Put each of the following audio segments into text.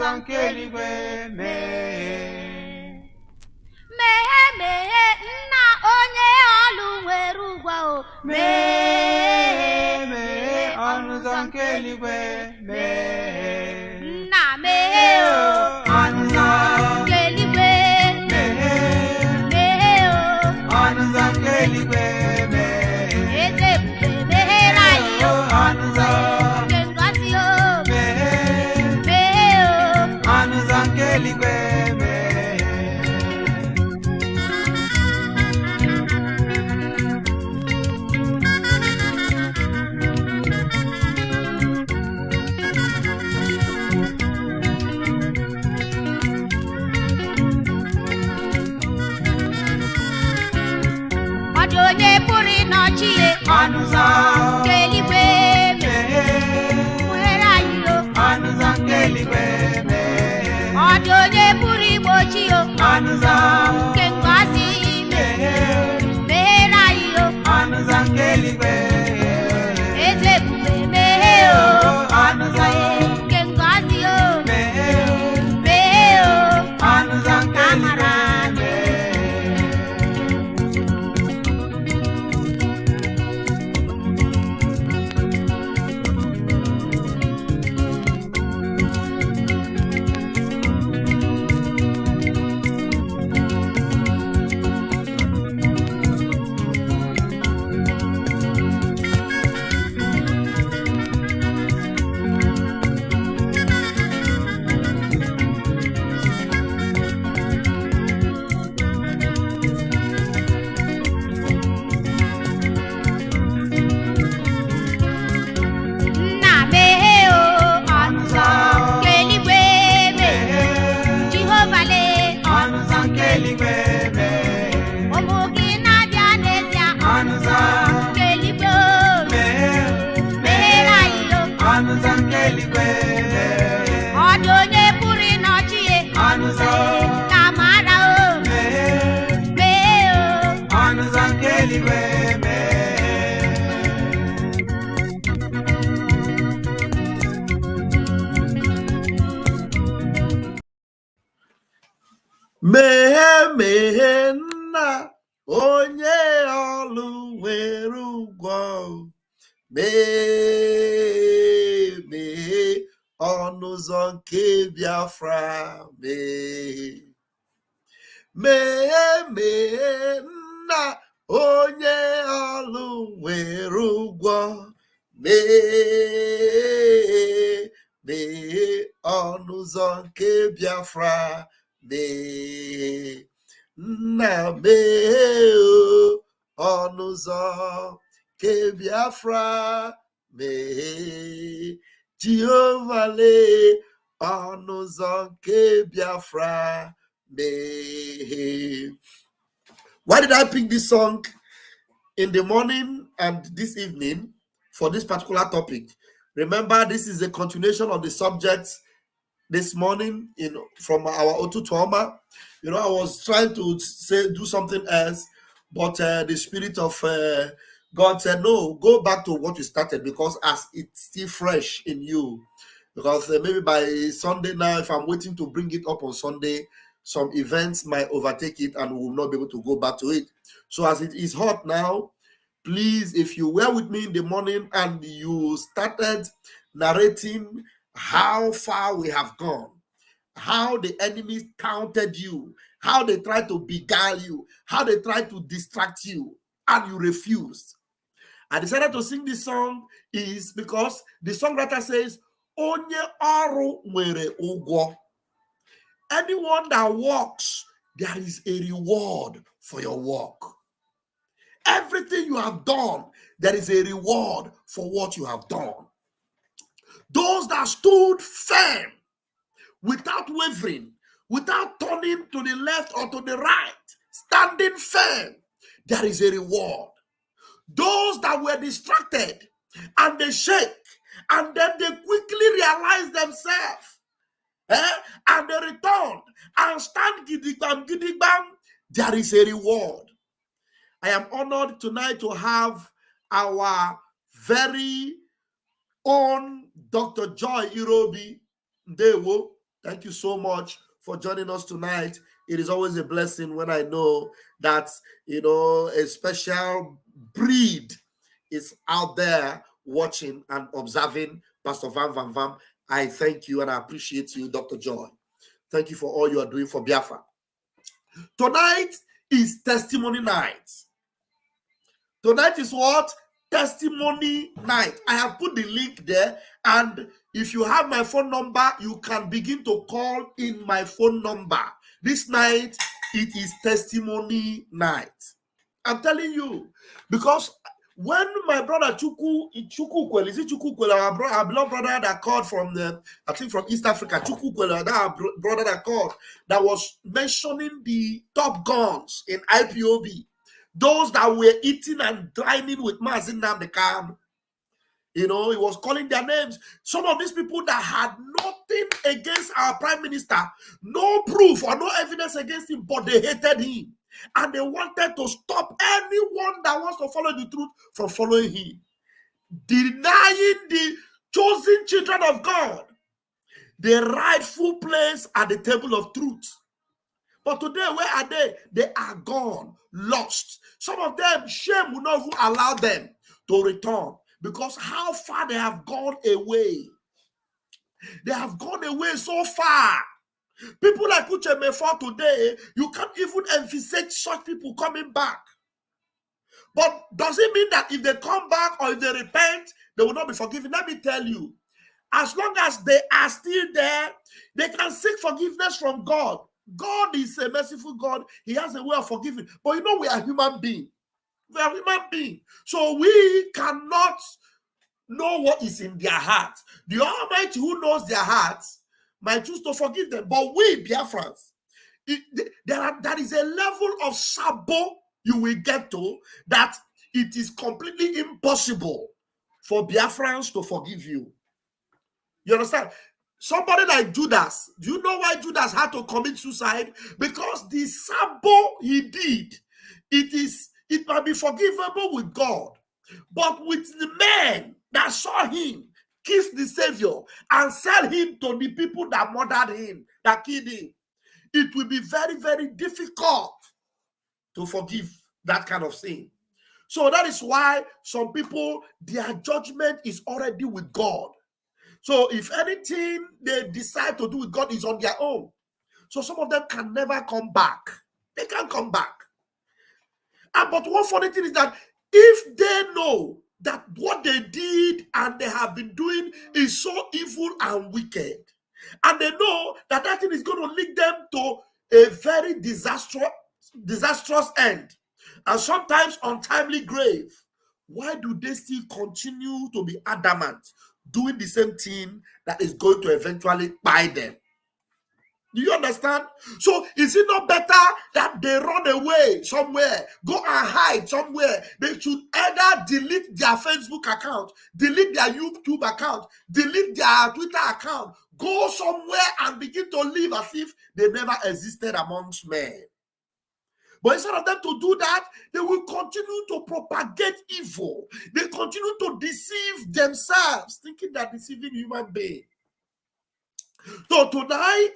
Anuzankeligwe me. Mehe nna onye ọlụ nwere ụgwọ o. Me Anuzankeligwe me. Nna mehe o. Anuzankeligwe me. Mehe o. Anuzankeligwe me. Eze ebube mehere anyị o. Nke ngozi o. Mehe o. Anuzankeligwe me. Onye pụrụ ịnọchi ya Anuzankeligwe me. Nwere anyị o. Anuzankeligwe me. Ọ dị onye pụrụ igbochi o. Nke ngozi me. Mehere anyị o. Anuzankeligwe. Eze ebube meghe o. Nke ngozi o. Meghe o. Amara anyị. Mehe nna onye ọlụ nwere ụgwọ. Mehe ọnụ ụzọ nke Biafra. Mehe nna onye ọlụ nwere ụgwọ. Mehe ọnụ ụzọ nke Biafra. Nna mehe ọnụ ụzọ nke Biafra. Jehova lee ọnụ ụzọ nke Biafra. Why did I pick this song in the morning and this evening for this particular topic? Remember, this is a continuation of the subject this morning from our Otutuoma. I was trying to do something else, but the Spirit of God said, no, go back to what you started, because as it's still fresh in you. Because maybe by Sunday now, if I'm waiting to bring it up on Sunday, some events might overtake it and we will not be able to go back to it. So as it is hot now, please, if you were with me in the morning and you started narrating how far we have gone, how the enemies counted you, how they tried to beguile you, how they tried to distract you, and you refused. I decided to sing this song is because the songwriter says, Onye ọrụ nwere ụgwọ. Anyone that walks, there is a reward for your work. Everything you have done, there is a reward for what you have done. Those that stood firm, without wavering, without turning to the left or to the right, standing firm, there is a reward. Those that were distracted and they shake, and then they quickly realize themselves, and they return and stand gidigbam, there is a reward. I am honored tonight to have our very own Dr. Joy Irobi Ndewo, Thank you so much for joining us tonight. It is always a blessing when I know that, a special breed is out there watching and observing Pastor Van Van Van. I thank you and I appreciate you, Dr. Joy. Thank you for all you are doing for Biafra. Tonight is testimony night. Tonight is what? Testimony night. I have put the link there, and if you have my phone number, you can begin to call in my phone number. This night, it is testimony night. I'm telling you, because when my brother Chukwukwele, is it Chukwukwele, our beloved brother that called from I think from East Africa, Chukwukwele, that brother that called, that was mentioning the top guns in IPOB, those that were eating and dining with Mazin Namdekan. He was calling their names. Some of these people that had nothing against our prime minister, no proof or no evidence against him, but they hated him. And they wanted to stop anyone that wants to follow the truth from following him. Denying the chosen children of God the rightful place at the table of truth. But today, where are they? They are gone, lost. Some of them, shame will not even allow them to return, because how far they have gone away. They have gone away so far. People like Uche Mefo today, you can't even envisage such people coming back. But does it mean that if they come back or if they repent, they will not be forgiven? Let me tell you, as long as they are still there, they can seek forgiveness from God. God is a merciful God. He has a way of forgiving. But we are human beings. We are human beings. So we cannot know what is in their heart. The Almighty, who knows their hearts, might choose to forgive them. But we, Biafrans, there is a level of sabo you will get to that it is completely impossible for Biafrans to forgive you. You understand? Somebody like Judas, do you know why Judas had to commit suicide? Because the sabo he did, it might be forgivable with God, but with the men that saw him kiss the Savior and sell him to the people that murdered him, that killed him, it will be very, very difficult to forgive that kind of sin. So that is why some people, their judgment is already with God. So if anything they decide to do with God is on their own. So some of them can never come back. They can't come back. But one funny thing is that if they know that what they did and they have been doing is so evil and wicked, and they know that that thing is going to lead them to a very disastrous end, and sometimes untimely grave, why do they still continue to be adamant doing the same thing that is going to eventually buy them? Do you understand? So is it not better that they run away somewhere, go and hide somewhere? They should either delete their Facebook account, delete their YouTube account, delete their Twitter account, go somewhere and begin to live as if they never existed amongst men. But instead of them to do that, they will continue to propagate evil. They continue to deceive themselves, thinking they're deceiving human beings. So tonight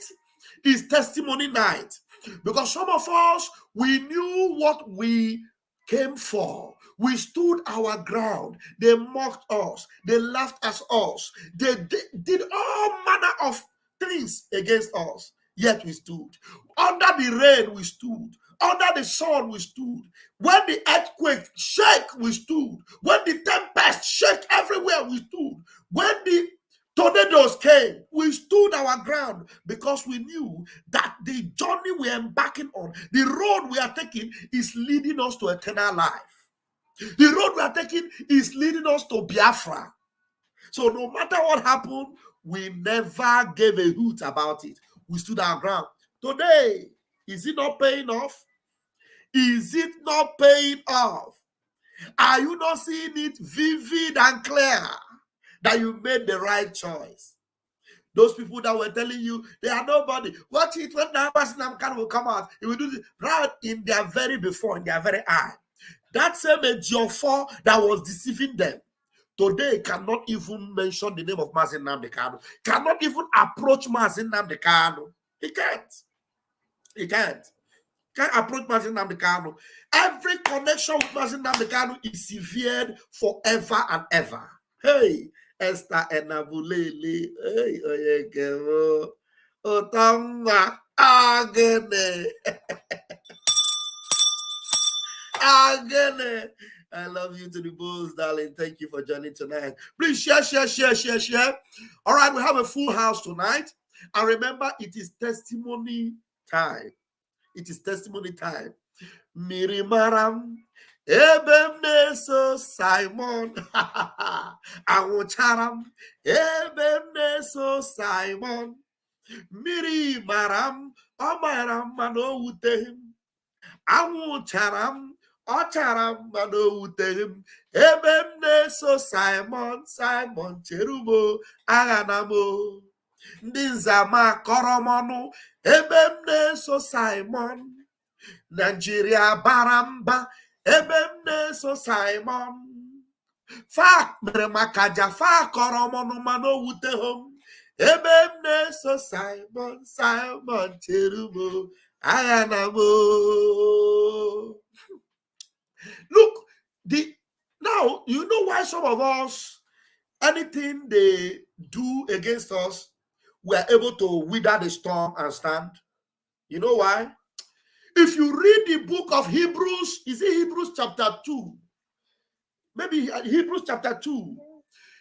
is testimony night, because some of us, we knew what we came for. We stood our ground. They mocked us. They laughed at us. They did all manner of things against us. Yet we stood. Under the rain, we stood. Under the sun, we stood. When the earthquake shook, we stood. When the tempest shook everywhere, we stood. When the tornadoes came, we stood our ground, because we knew that the journey we are embarking on, the road we are taking, is leading us to eternal life. The road we are taking is leading us to Biafra. So no matter what happened, we never gave a hoot about it. We stood our ground. Today, is it not paying off? Is it not paying off? Are you not seeing it vivid and clear that you made the right choice? Those people that were telling you they are nobody, watch it when the person will come out, he will do this right in their very before, in their very eye. That same Ejiofor that was deceiving them today cannot even mention the name of Mazi Nnamdi Kanu, cannot even approach Mazi Nnamdi Kanu. He can't. He can't. Can't approach Mazi Nnamdi Kanu. Every connection with Mazi Nnamdi Kanu is severed forever and ever. Hey, Esther Enabulele. Hey, Oyegero. Otanga. Agene. Agene. I love you to the bulls, darling. Thank you for joining tonight. Please share. All right, we have a full house tonight. And remember, it is testimony time. It is testimony time. Mirimaram, Ebemneso Simon, Awucharam, Ebemneso Simon, Mirimaram, Omaram, Manowutehim, Awucharam, Ocharam, Manowutehim, Ebemneso Simon, Cherubo, Aganamo. Nizama Koromonu, Ebemneso Simon, Nigeria Baramba, Ebemneso Simon, Fa Meremakaja, Fa Koromonu Mano Wutehom, Ebemneso Simon, Cherubo, Ayanamo. Look, now you know why some of us, anything they do against us, we are able to wither the storm and stand. You know why? If you read the book of Hebrews, is it Hebrews chapter 2? Maybe Hebrews chapter 2.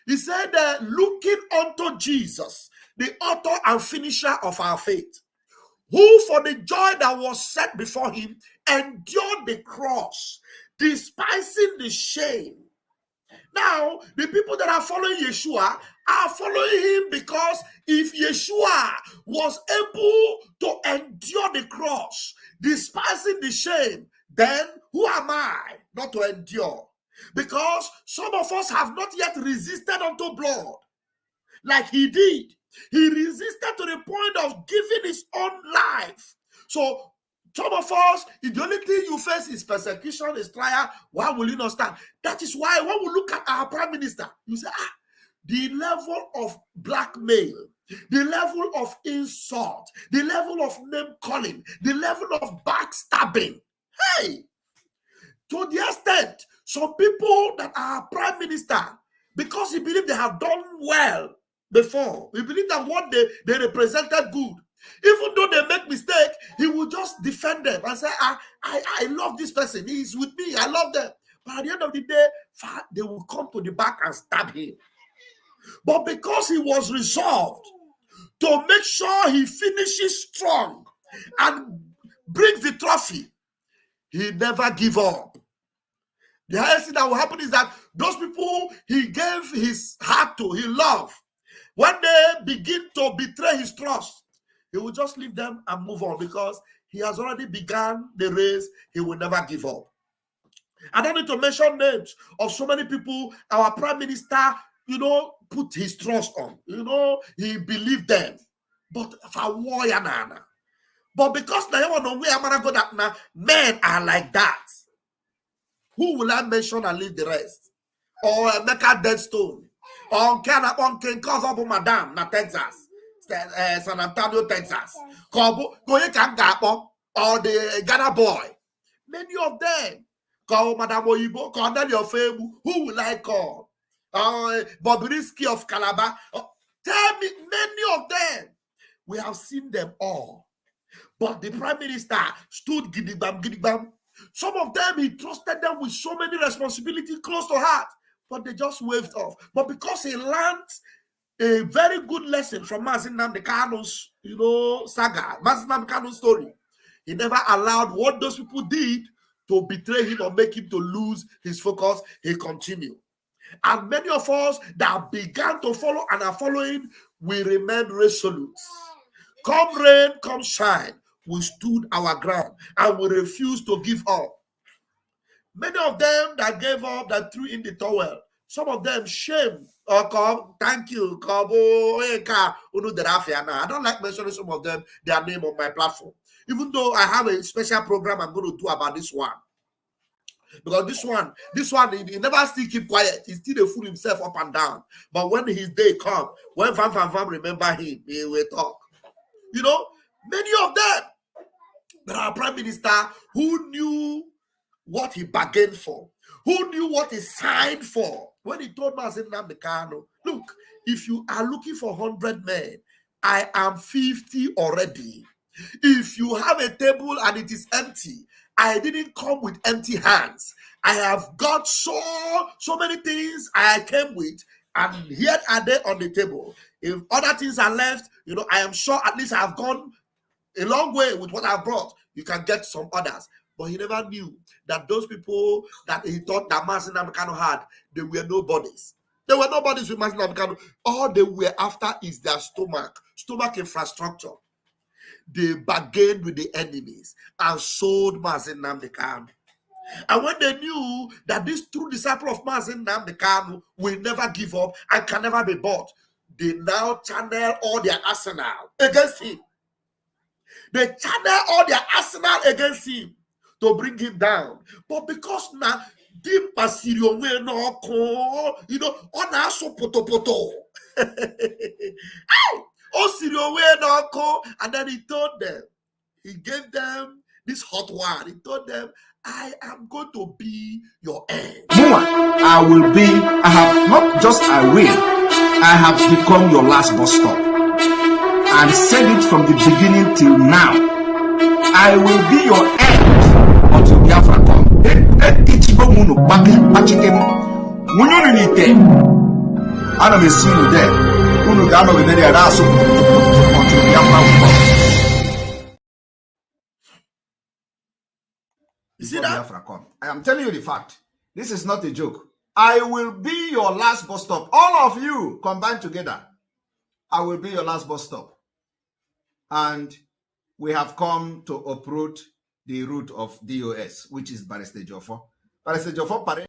He said that looking unto Jesus, the author and finisher of our faith, who for the joy that was set before him endured the cross, despising the shame. Now, the people that are following Yeshua are following him because if Yeshua was able to endure the cross, despising the shame, then who am I not to endure? Because some of us have not yet resisted unto blood like he did. He resisted to the point of giving his own life. So some of us, if the only thing you face is persecution, is trial, why will you not stand? That is why when we look at our prime minister, you say, the level of blackmail, the level of insult, the level of name calling, the level of backstabbing. Hey, to the extent, some people that are prime minister, because he believe they have done well before, we believe that what they represented good. Even though they make mistake, he will just defend them and say, I love this person. He is with me. I love them. But at the end of the day, they will come to the back and stab him. But because he was resolved to make sure he finishes strong and brings the trophy, he never give up. The highest thing that will happen is that those people he gave his heart to, he loved, when they begin to betray his trust, he will just leave them and move on because he has already begun the race. He will never give up. I don't need to mention names of so many people our prime minister, put his trust on. He believed them. But for warrior, but because now men are like that. Who will I mention and leave the rest? Or make a dead stone? Or can cause up Madame na Texas. San Antonio, Texas, or the Ghana boy. Many of them call Madame Oyibo, call Daniel Febu. Who will I call? Bobrisky of Calabar. Tell me, many of them. We have seen them all. But the prime minister stood gidigam. Some of them, he trusted them with so many responsibilities close to heart, but they just waved off. But because he learned a very good lesson from Mazi Nnamdi Kanu's, saga, Mazi Nnamdi Kanu's story. He never allowed what those people did to betray him or make him to lose his focus. He continued. And many of us that began to follow and are following, we remain resolute. Come rain, come shine, we stood our ground and we refused to give up. Many of them that gave up, that threw in the towel, some of them shame or come, thank you, I don't like mentioning some of them, their name on my platform. Even though I have a special program I'm going to do about this one. Because this one, he never still keep quiet. He still fool himself up and down. But when his day come, when Van remember him, he will talk. You know, many of them. But our prime minister, who knew what he bargained for, who knew what he signed for, when he told Mazen Namdekano, look, if you are looking for 100 men, I am 50 already. If you have a table and it is empty, I didn't come with empty hands. I have got so many things I came with, and here are they on the table. If other things are left, you know, I am sure at least I have gone a long way with what I brought. You can get some others. But he never knew that those people that he thought that Mazen Namdekano had, they were nobodies. They were nobodies with Mazen Namdekano. All they were after is their stomach infrastructure. They bargained with the enemies and sold Mazen Namdekano. And when they knew that this true disciple of Mazen Namdekano will never give up and can never be bought, they now channel all their arsenal against him. They channel all their arsenal against him to bring him down. But because now, you know, on our so poto. And then he told them, he gave them this hot one. He told them, I am going to be your end. I will be, I have not just I will, I have become your last bus stop. And said it from the beginning till now. I will be your end until Biafra come. You see that? I am telling you the fact. This is not a joke. I will be your last bus stop. All of you combined together. I will be your last bus stop. And we have come to uproot the root of DOS, which is Barrister Jofo. Barrister Jofo,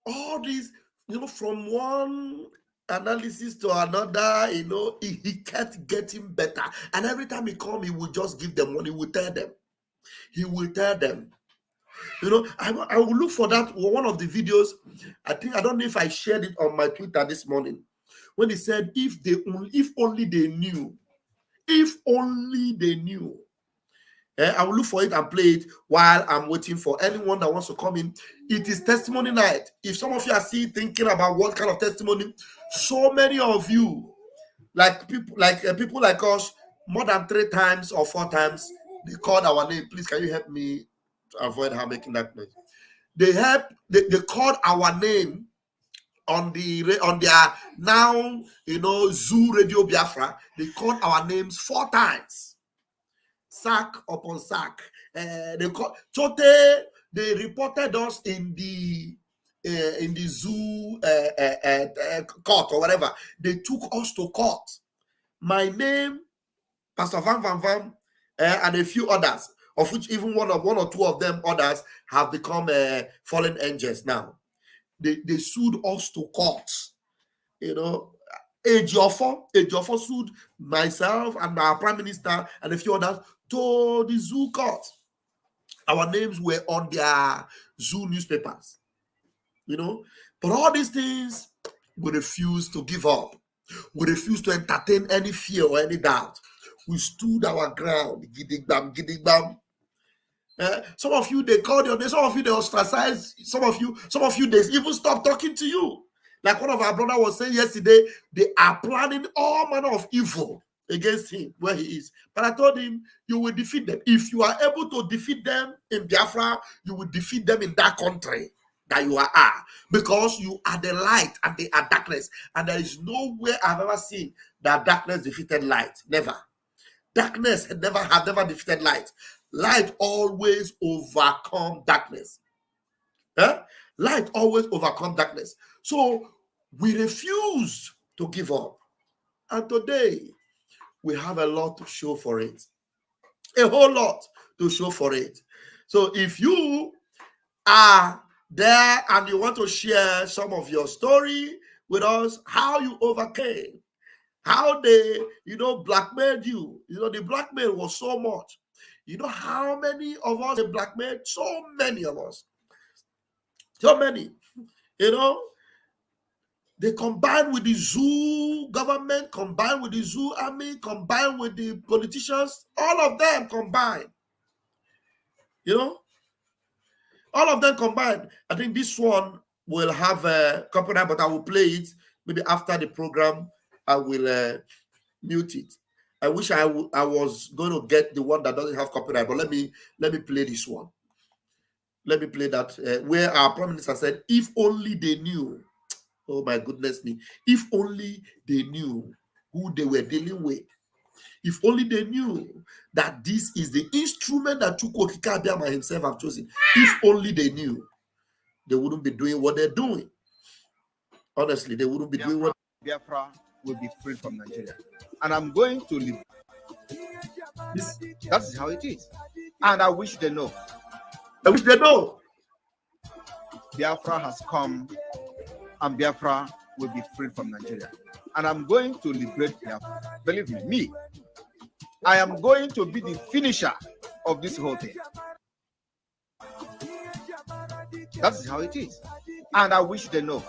all these, you know, from one analysis to another, you know, he kept getting better. And every time he come, he will just give them money. He will tell them. He will tell them. You know, I will look for that one of the videos. I don't know if I shared it on my Twitter this morning. When he said, if only they knew. I will look for it and play it while I'm waiting for anyone that wants to come in. It is testimony night. If some of you are still thinking about what kind of testimony, so many of you, people like us, more than 3 times or 4 times, they called our name. Please, can you help me to avoid her making that noise? They called our name on their now, you know, Zoo Radio Biafra. They called our names 4 times, sack upon sack. They reported us in the Zoo court or whatever. They took us to court. My name, Pastor Van, and a few others, of which even one or two of them others have become fallen angels now. They sued us to court. You know, Ejiofor sued myself and our prime minister and a few others to the Zoo court. Our names were on their Zoo newspapers. You know, but all these things, we refuse to give up. We refuse to entertain any fear or any doubt. We stood our ground. Gidigbam. Some of you, they called your name. Some of you, they ostracized. Some of you, they even stopped talking to you. Like one of our brothers was saying yesterday, they are planning all manner of evil against him where he is. But I told him, you will defeat them. If you are able to defeat them in Biafra, you will defeat them in that country that you are, because you are the light and they are darkness. And there is nowhere I've ever seen that darkness defeated light. Never. Darkness have never defeated light. Light always overcome darkness. Light always overcome darkness. So we refuse to give up. And today, we have a lot to show for it. A whole lot to show for it. So if you are there and you want to share some of your story with us, how you overcame, how they, blackmailed you. The blackmail was so much. You know how many of us they blackmailed? So many of us. So many. You know, they combine with the zoo government, combine with the zoo army, combine with the politicians. All of them combine. You know, all of them combined. I think this one will have a copyright, but I will play it maybe after the program. I will mute it. I wish I was going to get the one that doesn't have copyright, but let me play this one. Let me play that where our Prime Minister said, "If only they knew." Oh my goodness me! If only they knew who they were dealing with. If only they knew that this is the instrument that Chukwu Abiyama himself have chosen. If only they knew, they wouldn't be doing what they're doing. Honestly, they wouldn't be doing what. Biafra will be free from Nigeria. And I'm going to live. That is how it is. And I wish they know. I wish they know. Biafra has come and Biafra will be free from Nigeria. And I'm going to liberate Biafra. Believe me, I am going to be the finisher of this whole thing. That is how it is. And I wish they know.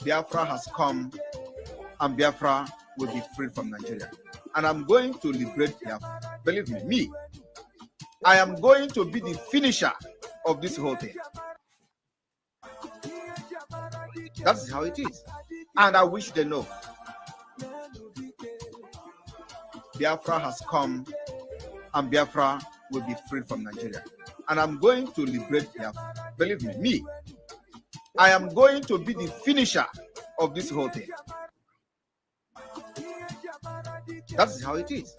Biafra has come and Biafra will be free from Nigeria. And I'm going to liberate Biafra. Believe me, I am going to be the finisher of this whole thing. That is how it is. And I wish they know. Biafra has come and Biafra will be free from Nigeria. And I'm going to liberate Biafra. Believe me, I am going to be the finisher of this whole thing. That is how it is.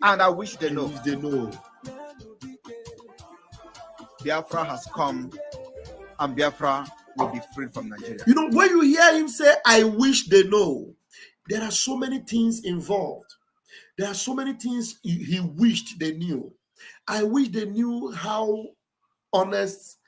And I wish they know. Biafra has come and Biafra will be free from Nigeria. You know, when you hear him say, "I wish they know," there are so many things involved. There are so many things he wished they knew. I wish they knew how honest,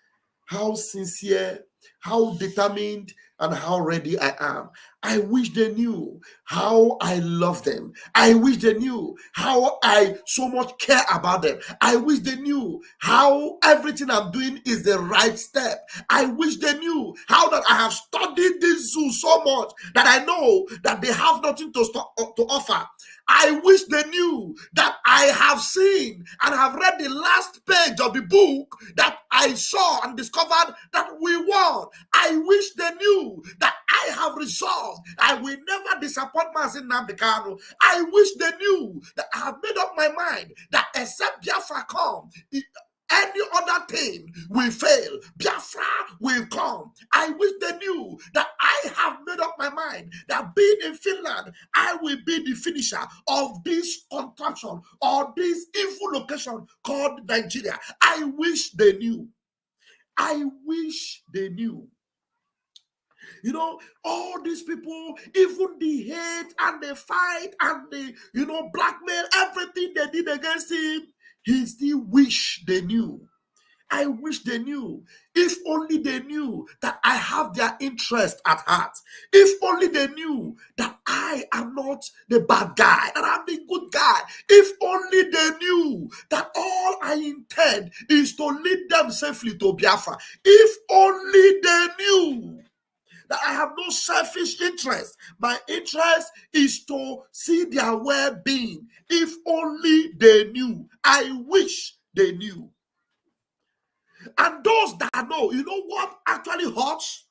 how sincere, how determined, and how ready I am. I wish they knew how I love them. I wish they knew how I so much care about them. I wish they knew how everything I'm doing is the right step. I wish they knew how that I have studied this zoo so much that I know that they have nothing to offer. I wish they knew that I have seen and have read the last page of the book that I saw and discovered that we won. I wish they knew that I have resolved. I will never disappoint myself in Nnamdi Kanu. I wish they knew that I have made up my mind that except Biafra come, any other thing will fail. Biafra will come. I wish they knew that I have made up my mind that being in Finland, I will be the finisher of this contraction or this evil location called Nigeria. I wish they knew. I wish they knew. You know, all these people, even the hate and the fight and the, blackmail, everything they did against him, he still wish they knew. I wish they knew. If only they knew that I have their interest at heart. If only they knew that I am not the bad guy, that I'm the good guy. If only they knew that all I intend is to lead them safely to Biafra. If only they knew that I have no selfish interest. My interest is to see their well-being. If only they knew. I wish they knew. And those that know, you know what actually hurts?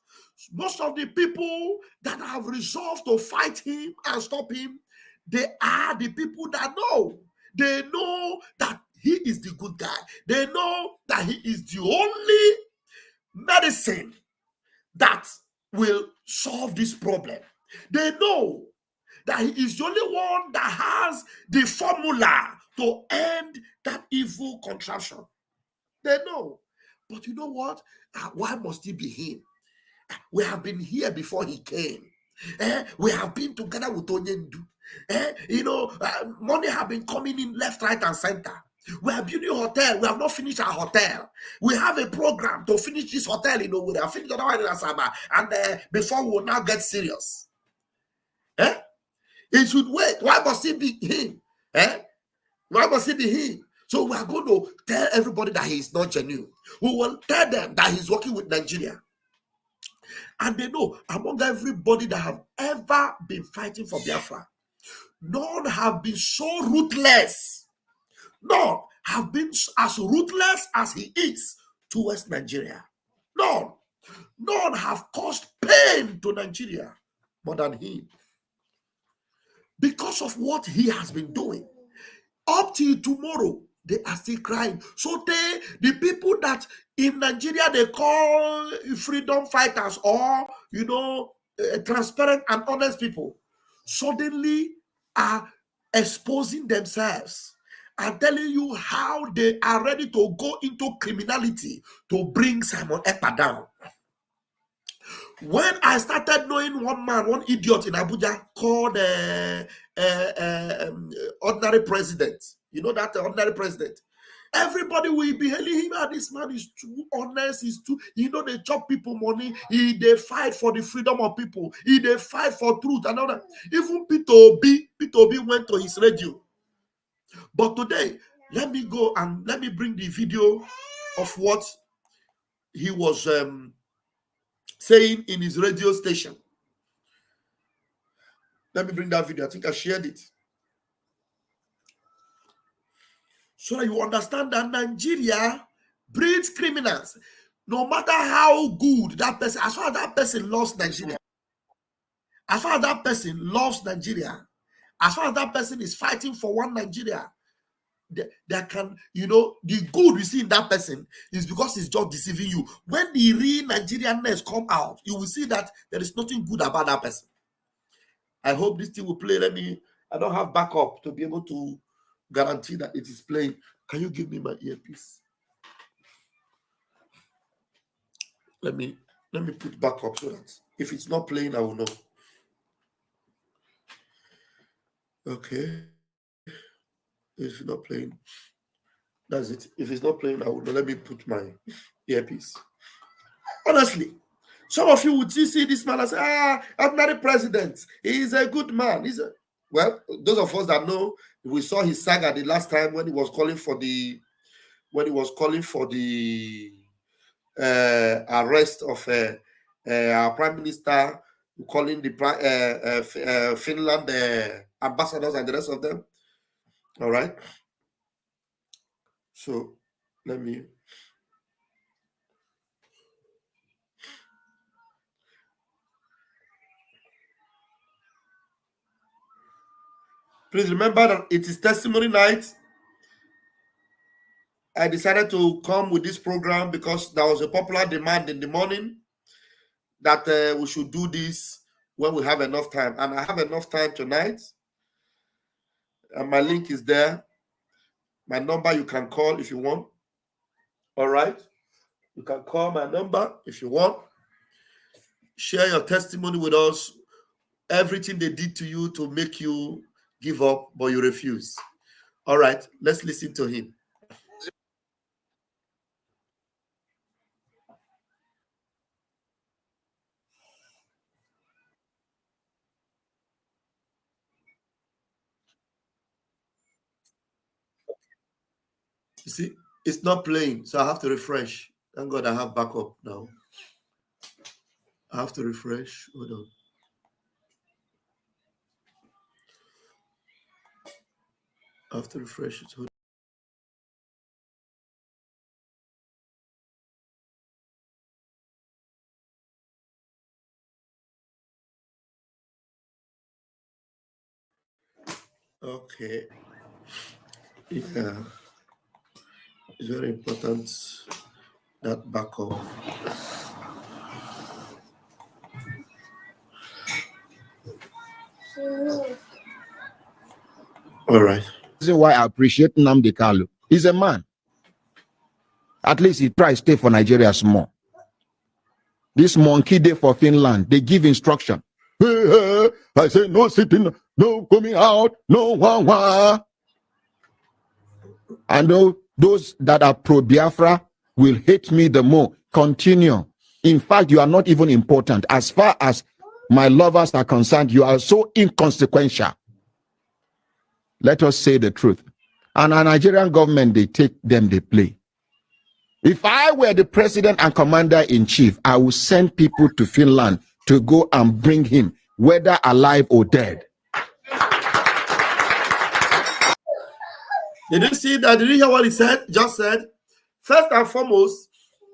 Most of the people that have resolved to fight him and stop him, they are the people that know. They know that he is the good guy. They know that he is the only medicine that will solve this problem. They know that he is the only one that has the formula to end that evil contraption. They know. But you know what? Why must it be him? We have been here before he came. We have been together with Onyendu. Money have been coming in left, right, and center. We are building a hotel. We have not finished our hotel. We have a program to finish this hotel. We have finished the one in Asaba. And before we will now get serious. It should wait. Why must it be him? Why must it be him? So we are going to tell everybody that he is not genuine. We will tell them that he's working with Nigeria. And they know among everybody that have ever been fighting for Biafra, none have been so ruthless. None have been as ruthless as he is towards Nigeria. None. None have caused pain to Nigeria more than him. Because of what he has been doing. Up till tomorrow, they are still crying. So the people that in Nigeria they call freedom fighters or, transparent and honest people, suddenly are exposing themselves and telling you how they are ready to go into criminality to bring Simon Ekpa down. When I started knowing one idiot in Abuja called ordinary president, you know that ordinary president, everybody will be hailing him. This man is too honest, he's too, they chop people money, they fight for the freedom of people, they fight for truth and all that. Even Peter Obi went to his radio. But today, let me go and let me bring the video of what he was saying in his radio station. Let me bring that video. I think I shared it. So that you understand that Nigeria breeds criminals. No matter how good that person, as far as that person loves Nigeria, as far as that person loves Nigeria, as far as that person is fighting for one Nigeria, that can, the good you see in that person is because he's just deceiving you. When the real Nigerianness come out, you will see that there is nothing good about that person. I hope this thing will play. I don't have backup to be able to guarantee that it is playing. Can you give me my earpiece? Let me put backup so that if it's not playing, I will know. Okay. If it's not playing, that's it. If it's not playing, I will know. Let me put my earpiece. Honestly, some of you would see this man and say, ordinary president, he is a good man. Well, those of us that know, we saw his saga the last time when he was calling for the arrest of our prime minister, calling the Finland ambassadors and the rest of them. All right. So let me. Please remember that it is testimony night. I decided to come with this program because there was a popular demand in the morning that we should do this when we have enough time. And I have enough time tonight. And my link is there. My number you can call if you want. All right. You can call my number if you want. Share your testimony with us. Everything they did to you to make you give up, but you refuse. All right. Let's listen to him. You see, it's not playing, so I have to refresh. Thank God I have backup now. I have to refresh. Hold on. I have to refresh it. Hold on. Okay. Yeah. It's very important that backup. All right. This is why I appreciate Nnamdi Kanu. He's a man. At least he tries to stay for Nigeria small. This monkey day for Finland, they give instruction. Hey, I say no sitting, no coming out, no wah. I know those that are pro-Biafra will hate me the more. Continue. In fact, you are not even important. As far as my lovers are concerned, you are so inconsequential. Let us say the truth. And our Nigerian government, they take them, they play. If I were the president and commander-in-chief, I would send people to Finland to go and bring him, whether alive or dead. Did you see that? Did you hear what he said? Just said, first and foremost,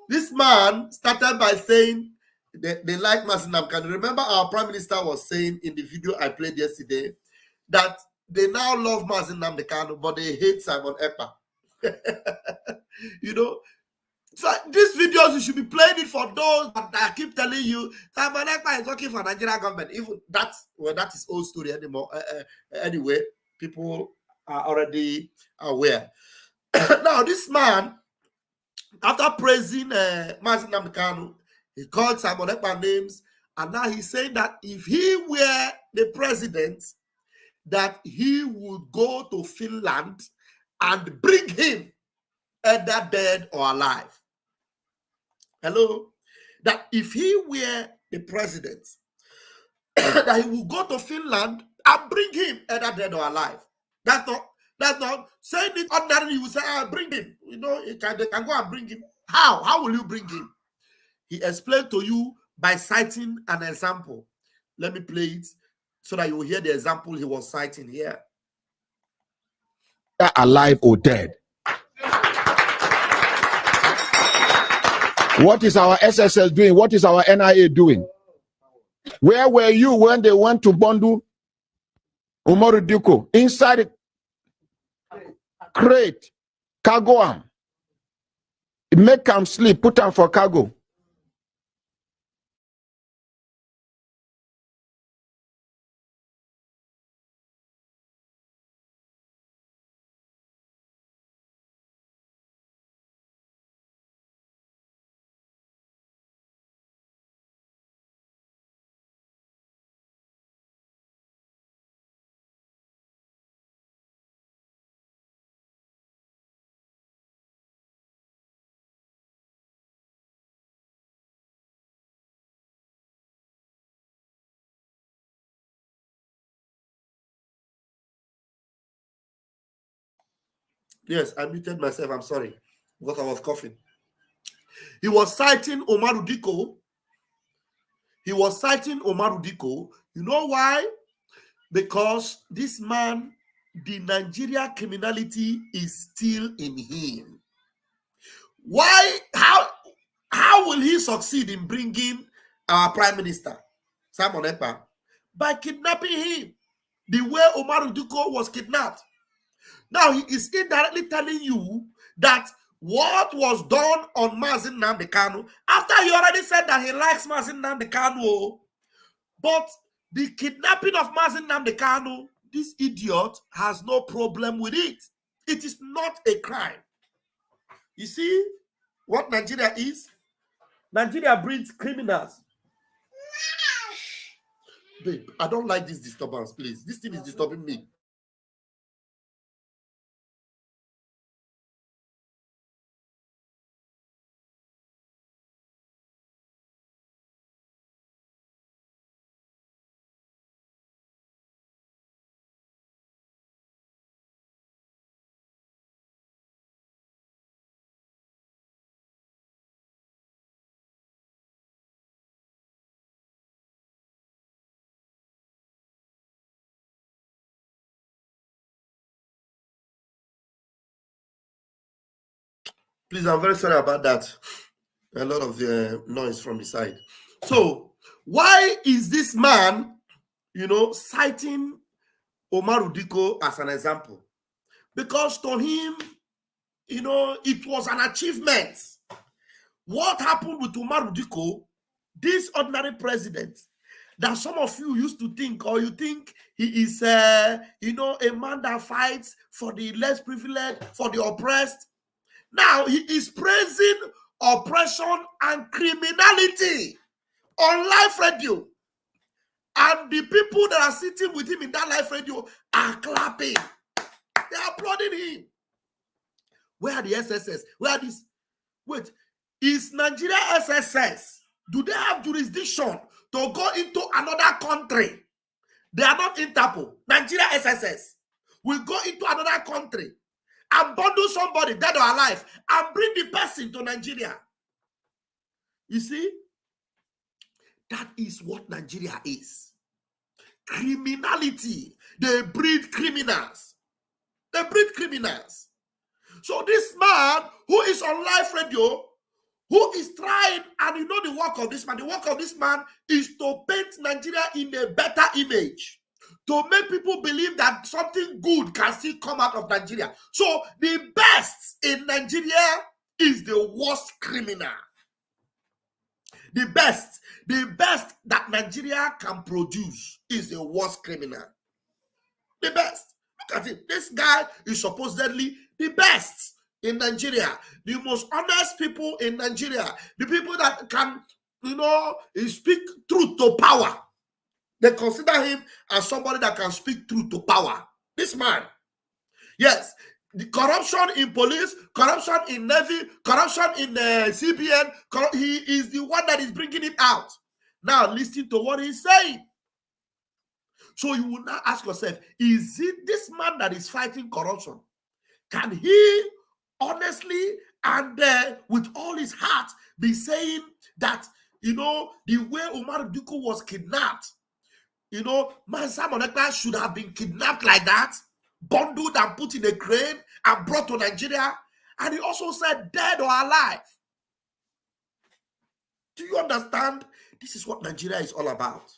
this man started by saying they like Mazin Namdekanu. Remember our prime minister was saying in the video I played yesterday that they now love Mazin Namdekanu, but they hate Simon Ekpa. You know, so these videos, you should be playing it for those that I keep telling you Simon Ekpa is working for Nigerian government. Even that's, well, that is old story anymore. Anyway, people are already aware. Now, this man, after praising Mazin Namdekanu, he called Simon Ekpa names, and now he's saying that if he were the president, that he would go to Finland and bring him either dead or alive. Hello? That if he were the president, that he would go to Finland and bring him either dead or alive. That's not saying it ordinarily. You say, bring him. You know, they can go and bring him. How? How will you bring him? He explained to you by citing an example. Let me play it so that you will hear the example he was citing here. Alive or dead. What is our SSL doing? What is our NIA doing? Where were you when they went to Bondu, Umaru Diko, inside it, crate, cargo arm, make them sleep, put them for cargo. Yes, I muted myself. I'm sorry, because I was coughing. He was citing Umaru Diko. He was citing Umaru Diko. You know why? Because this man, the Nigeria criminality is still in him. Why? How will he succeed in bringing our prime minister, Simon Ekpa? By kidnapping him, the way Umaru Diko was kidnapped. Now, he is indirectly telling you that what was done on Mazin Namdekanu, after he already said that he likes Mazin Namdekanu, but the kidnapping of Mazin Namdekanu, this idiot has no problem with it. It is not a crime. You see what Nigeria is? Nigeria breeds criminals. Babe, I don't like this disturbance, please. This thing is disturbing me. Please, I'm very sorry about that. A lot of noise from the side. So, why is this man, citing Umaru Diko as an example? Because to him, it was an achievement. What happened with Umaru Diko, this ordinary president, that some of you used to think, or you think he is, a man that fights for the less privileged, for the oppressed. Now he is praising oppression and criminality on live radio. And the people that are sitting with him in that live radio are clapping. They are applauding him. Where are the SSS? Where are these? Wait, is Nigeria SSS? Do they have jurisdiction to go into another country? They are not Interpol. Nigeria SSS will go into another country and bundle somebody, dead or alive, and bring the person to Nigeria. You see, that is what Nigeria is. Criminality. They breed criminals. They breed criminals. So this man who is on live radio, who is trying, and you know the work of this man, the work of this man is to paint Nigeria in a better image, to make people believe that something good can still come out of Nigeria. So the best in Nigeria is the worst criminal. The best that Nigeria can produce is the worst criminal. The best. Look at it. This guy is supposedly the best in Nigeria, the most honest people in Nigeria, the people that can, speak truth to power. They consider him as somebody that can speak truth to power. This man. Yes, the corruption in police, corruption in Navy, corruption in CBN, he is the one that is bringing it out. Now listen to what he's saying. So you will now ask yourself, is it this man that is fighting corruption? Can he honestly and with all his heart be saying that, the way Umar Duku was kidnapped, Man Simon Ekpa should have been kidnapped like that, bundled and put in a crane and brought to Nigeria? And he also said dead or alive. Do you understand? This is what Nigeria is all about.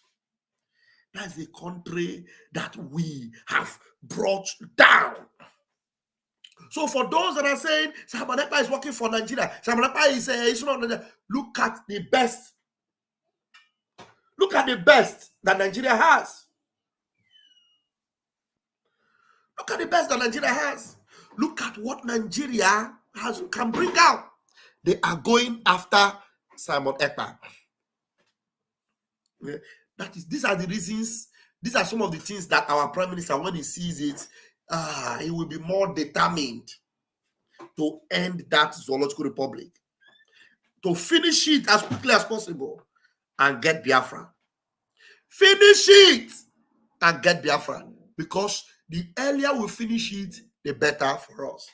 That's the country that we have brought down. So for those that are saying Simon Ekpa is working for Nigeria, Simon Ekpa is not Nigeria, look at the best. Look at the best that Nigeria has. Look at the best that Nigeria has. Look at what Nigeria can bring out. They are going after Simon Ekpa. Yeah. These are the reasons. These are some of the things that our Prime Minister, when he sees it, he will be more determined to end that zoological republic, to finish it as quickly as possible and get Biafra. Finish it and get Biafra, because the earlier we finish it, the better for us.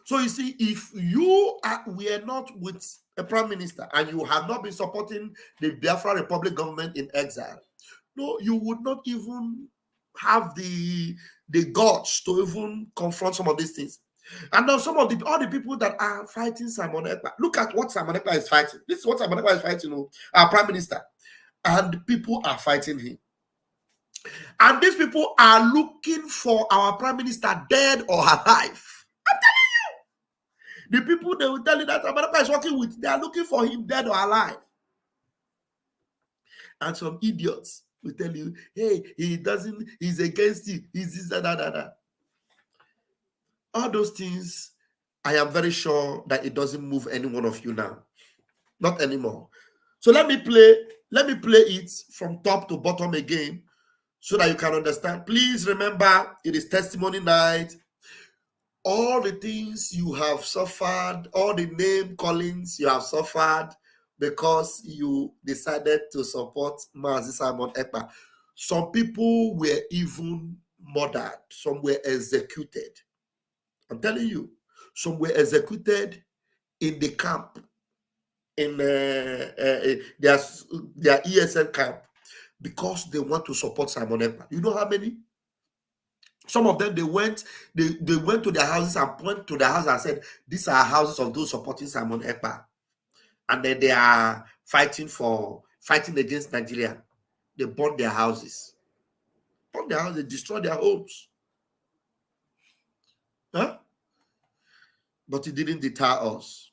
So you see, if we are not with a prime minister and you have not been supporting the Biafra Republic government in exile, no, you would not even have the guts to even confront some of these things. And now all the people that are fighting Simon Ekpa, look at what Simon Ekpa is fighting. This is what Simon Ekpa is fighting, our prime minister. And people are fighting him. And these people are looking for our prime minister dead or alive. I'm telling you. The people, they will tell you that Simon Ekpa is working with, they are looking for him dead or alive. And some idiots will tell you, hey, he's against you, he's this, that. All those things, I am very sure that it doesn't move any one of you now. Not anymore. So let me play it from top to bottom again so that you can understand. Please remember, it is testimony night. All the things you have suffered, all the name callings you have suffered because you decided to support Mazi Simon Ekpa. Some people were even murdered. Some were executed. I'm telling you, some were executed in the camp, in their ESN camp, because they want to support Simon Ekpa. You know how many? Some of them, they went to their houses and went to their house and said, these are houses of those supporting Simon Ekpa. And then they are fighting against Nigeria. They burned their houses. They destroyed their homes. Huh? But it didn't deter us.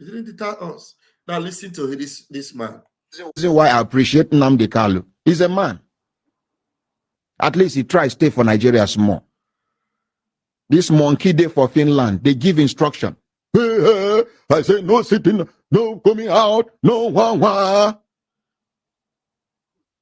It didn't deter us. Now listen to this man. This is why I appreciate Nnamdi Kanu. He's a man. At least he tries to stay for Nigeria small. This monkey day for Finland, they give instruction. Hey, I say no sitting, no coming out, no wah.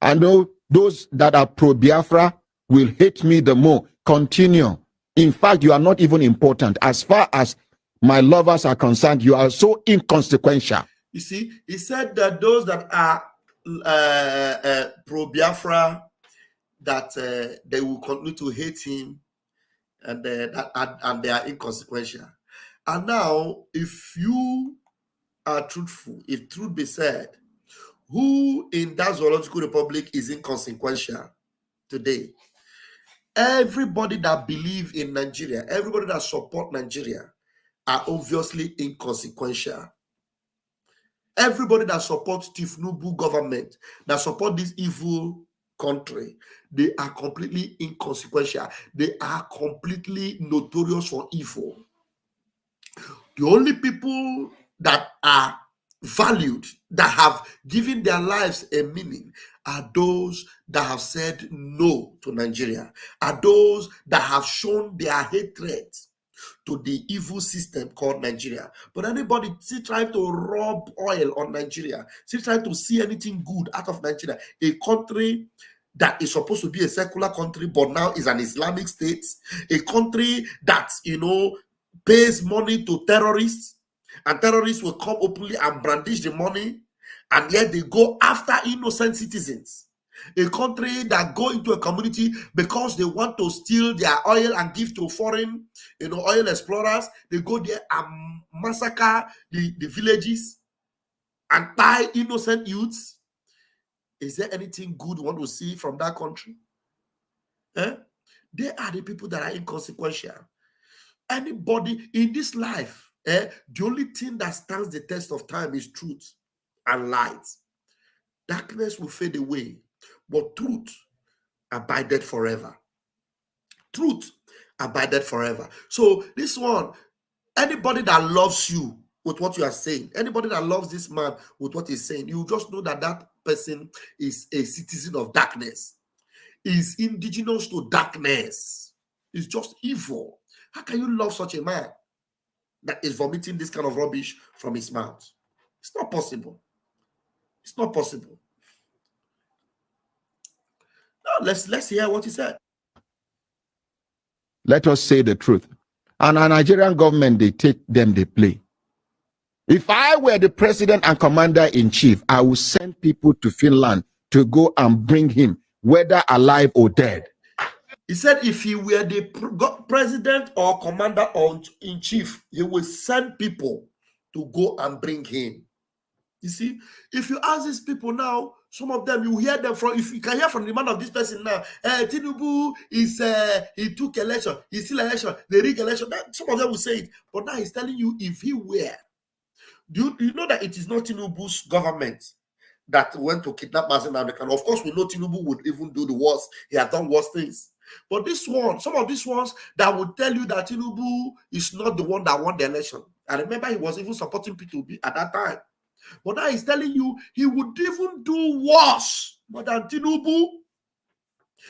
I know those that are pro-Biafra will hate me the more. Continue. In fact, you are not even important. As far as my lovers are concerned, you are so inconsequential. You see, he said that those that are pro-Biafra, that they will continue to hate him and and they are inconsequential. And now, if you are truthful, if truth be said, who in that zoological republic is inconsequential today? Everybody that believe in Nigeria, everybody that support Nigeria are obviously inconsequential. Everybody that supports Tinubu government, that support this evil country, they are completely inconsequential. They are completely notorious for evil. The only people that are valued, that have given their lives a meaning, are those that have said no to Nigeria, are those that have shown their hatred to the evil system called Nigeria. But anybody still trying to rub oil on Nigeria, still trying to see anything good out of Nigeria, a country that is supposed to be a secular country, but now is an Islamic state, a country that, pays money to terrorists, and terrorists will come openly and brandish the money, and yet they go after innocent citizens. A country that go into a community because they want to steal their oil and give to foreign, oil explorers. They go there and massacre the villages and tie innocent youths. Is there anything good you want to see from that country? They are the people that are inconsequential. Anybody in this life, the only thing that stands the test of time is truth and light. Darkness will fade away, but truth abided forever. Truth abided forever. So this one, anybody that loves you with what you are saying, anybody that loves this man with what he's saying, you just know that that person is a citizen of darkness, is indigenous to darkness, is just evil. How can you love such a man that is vomiting this kind of rubbish from his mouth? It's not possible. It's not possible. Now let's hear what he said. Let us say the truth. And our Nigerian government, they take them, they play. If I were the president and commander-in-chief, I would send people to Finland to go and bring him, whether alive or dead. He said if he were the president or commander-in-chief, he would send people to go and bring him. You see, if you ask these people now, some of them, you hear them from, if you can hear from the man of this person now, Tinubu is, he took election, he still election, the rig election, some of them will say it, but now he's telling you if he were, do you know that it is not Tinubu's government that went to kidnap Mazen Namdekan? Of course, we know Tinubu would even do the worst, he has done worse things. But this one, some of these ones that would tell you that Tinubu is not the one that won the election. I remember he was even supporting P2B at that time. But now he's telling you he would even do worse more than Tinubu.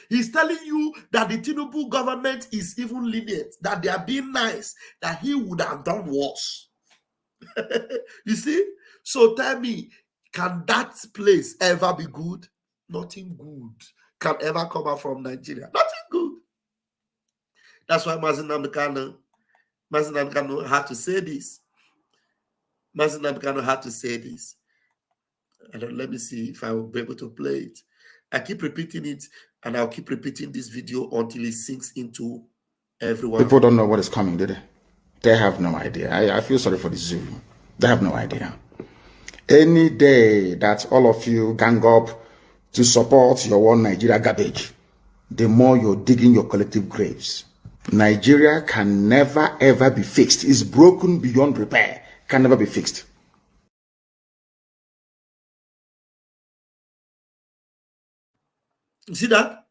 He's telling you that the Tinubu government is even lenient, that they are being nice, that he would have done worse. You see? So tell me, can that place ever be good? Nothing good can ever come out from Nigeria. Nothing good. That's why Mazen Namdekan had to say this. Mazen Namdekan had to say this. Let me see if I will be able to play it. I keep repeating it, and I'll keep repeating this video until it sinks into everyone. People don't know what is coming, do they? They have no idea. I feel sorry for the zoo. They have no idea. Any day that all of you gang up to support your one Nigeria garbage, the more you're digging your collective graves. Nigeria can never ever be fixed. It's broken beyond repair. Can never be fixed. You see that?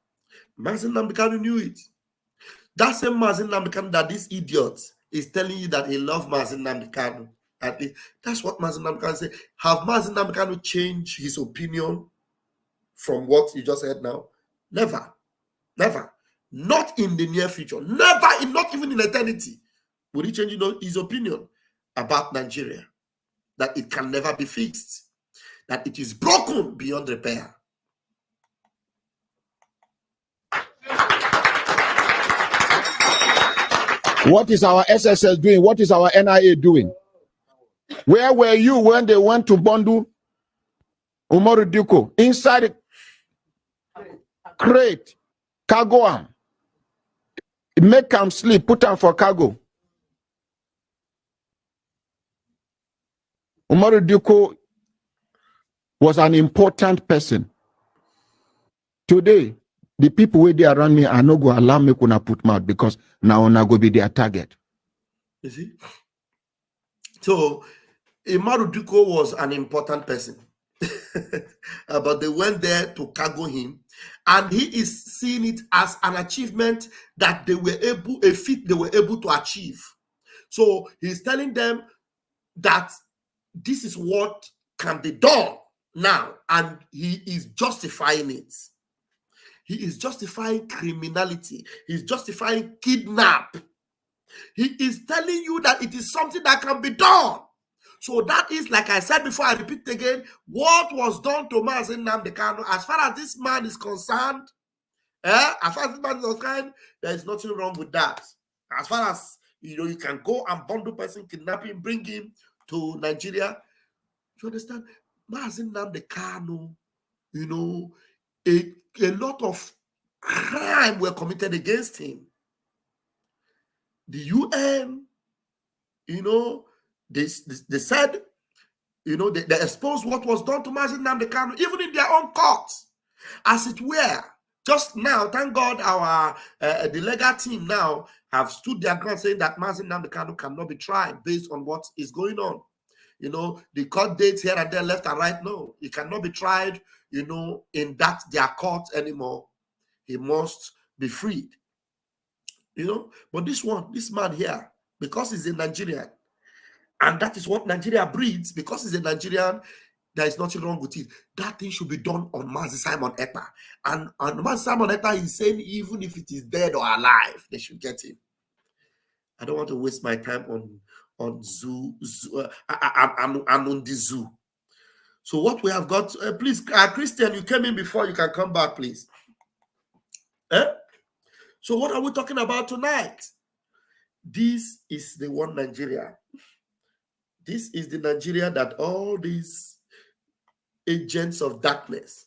Mazen Namdekan knew it. That same Mazen Namdekan that this idiot is telling you that he loves Mazen Namdekan. That's what Mazen Namdekan said. Have Mazen Namdekan changed his opinion from what you just said now? Never. Never. Not in the near future. Never, not even in eternity, would he change his opinion about Nigeria. That it can never be fixed. That it is broken beyond repair. What is our SSS doing? What is our NIA doing? Where were you when they went to Bondu, Umaru Duko, inside crate, Kagoam? Make him sleep, put him for cargo. Umaru Duko was an important person. Today, the people where they around me are not going to allow me to put mouth because now I'm going to be their target. You see? So, Umaru Duko was an important person. But they went there to cargo him, and he is seeing it as an achievement that they were able, a feat they were able to achieve. So he's telling them that this is what can be done now, and he is justifying it. He is justifying criminality. He's justifying kidnap. He is telling you that it is something that can be done. So that is, like I said before, I repeat again, what was done to Mazi Nnamdi Kanu. As far as this man is concerned, as far as this man is concerned, there is nothing wrong with that. As far as, you can go and bundle person, kidnap him, bring him to Nigeria. You understand? Mazi Nnamdi Kanu, a lot of crime were committed against him. The UN, they said, they exposed what was done to Mazi Nnamdi Kanu, even in their own courts, as it were. Just now, thank God, our the legal team now have stood their ground saying that Mazi Nnamdi Kanu cannot be tried based on what is going on. The court dates here and there, left and right. No, he cannot be tried, in their court anymore. He must be freed. But this man here, because he's a Nigerian, and that is what Nigeria breeds, because he's a Nigerian, there is nothing wrong with it. That thing should be done on Mazi Simon Ekpa. And Mazi Simon Ekpa is saying, even if it is dead or alive, they should get him. I don't want to waste my time on zoo. I'm on the zoo. So what we have got, please, Christian, you came in before, you can come back, please. So what are we talking about tonight? This is the one Nigeria. This is the Nigeria that all these agents of darkness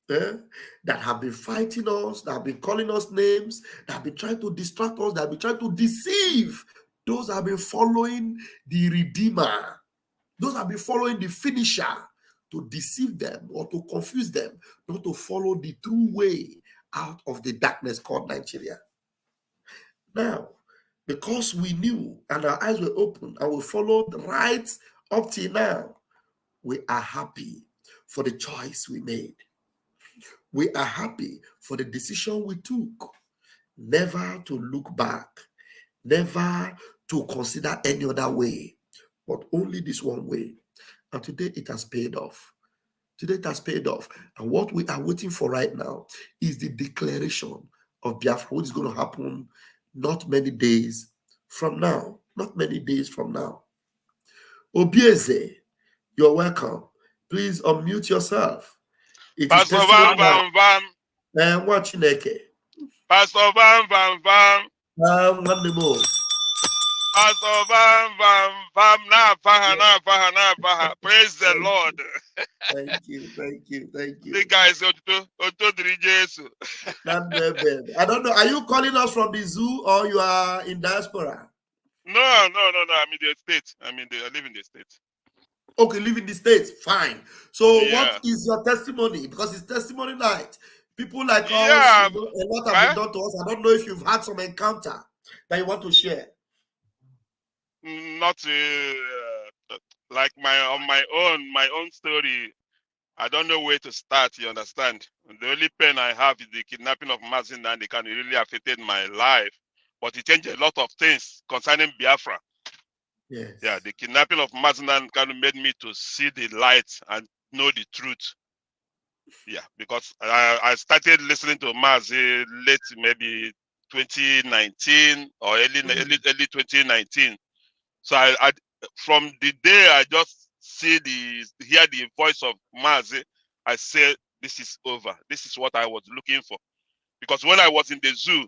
that have been fighting us, that have been calling us names, that have been trying to distract us, that have been trying to deceive, those have been following the Redeemer, those have been following the finisher to deceive them or to confuse them, not to follow the true way out of the darkness called Nigeria. Now, because we knew and our eyes were open and we followed right up till now, we are happy for the choice we made. We are happy for the decision we took, never to look back, never to consider any other way, but only this one way. And today it has paid off. Today it has paid off. And what we are waiting for right now is the declaration of Biafra, which is going to happen not many days from now. Not many days from now. Obieze, you're welcome. Please unmute yourself. It Pastor is Van Van Van. and watching Eke. Pastor Van Van Van. One more. Pastor Van Van Van. Na Baha. Praise the Lord. Thank you. The guys, Jesus. I don't know. Are you calling us from the zoo or you are in diaspora? No. I'm in the States. I live in the States. Okay, live in the States. Fine. So Yeah. what is your testimony? Because it's testimony night. People like us, Yeah, a lot have been done to us. I don't know if you've had some encounter that you want to share. Not like my own story. I don't know where to start. You understand? The only pain I have is the kidnapping of Mazi Nnamdi Kanu. It really affected my life, but it changed a lot of things concerning Biafra. Yes. Yeah, the kidnapping of Mazi Nnamdi Kanu made me to see the light and know the truth. Yeah, because I started listening to Mazi late maybe 2019 or early 2019. So I from the day I just hear the voice of Mazi, I said, this is over. This is what I was looking for. Because when I was in the zoo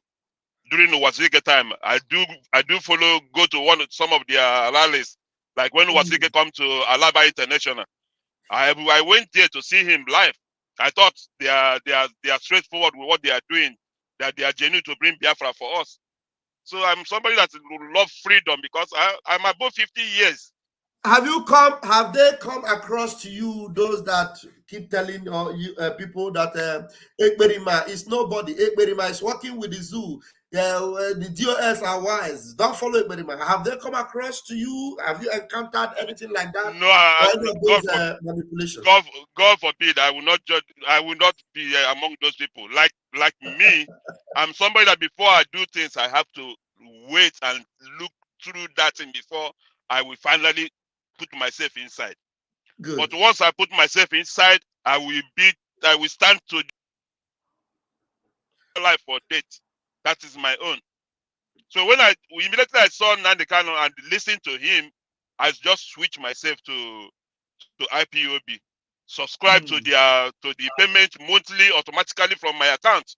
during the Wazirike time, I do go to some of their rallies. Like when Wazirike come to Alaba International, I went there to see him live. I thought they are straightforward with what they are doing, that they are genuine to bring Biafra for us. So I'm somebody that love freedom because I'm above 50 years. Have they come across to you, those that keep telling people that Ekberima is nobody, Ekberima is working with the zoo, the DOS are wise, don't follow Ekberima? Have they come across to you? Have you encountered anything like that? No, manipulations? God forbid, I will not judge. I will not be among those people. Like me, I'm somebody that before I do things, I have to wait and look through that thing before I will finally put myself inside. Good. But once I put myself inside, I will stand to life or death. That is my own. So when immediately I saw Nnamdi Kanu and listened to him, I just switched myself to IPOB, subscribe to the payment monthly automatically from my account.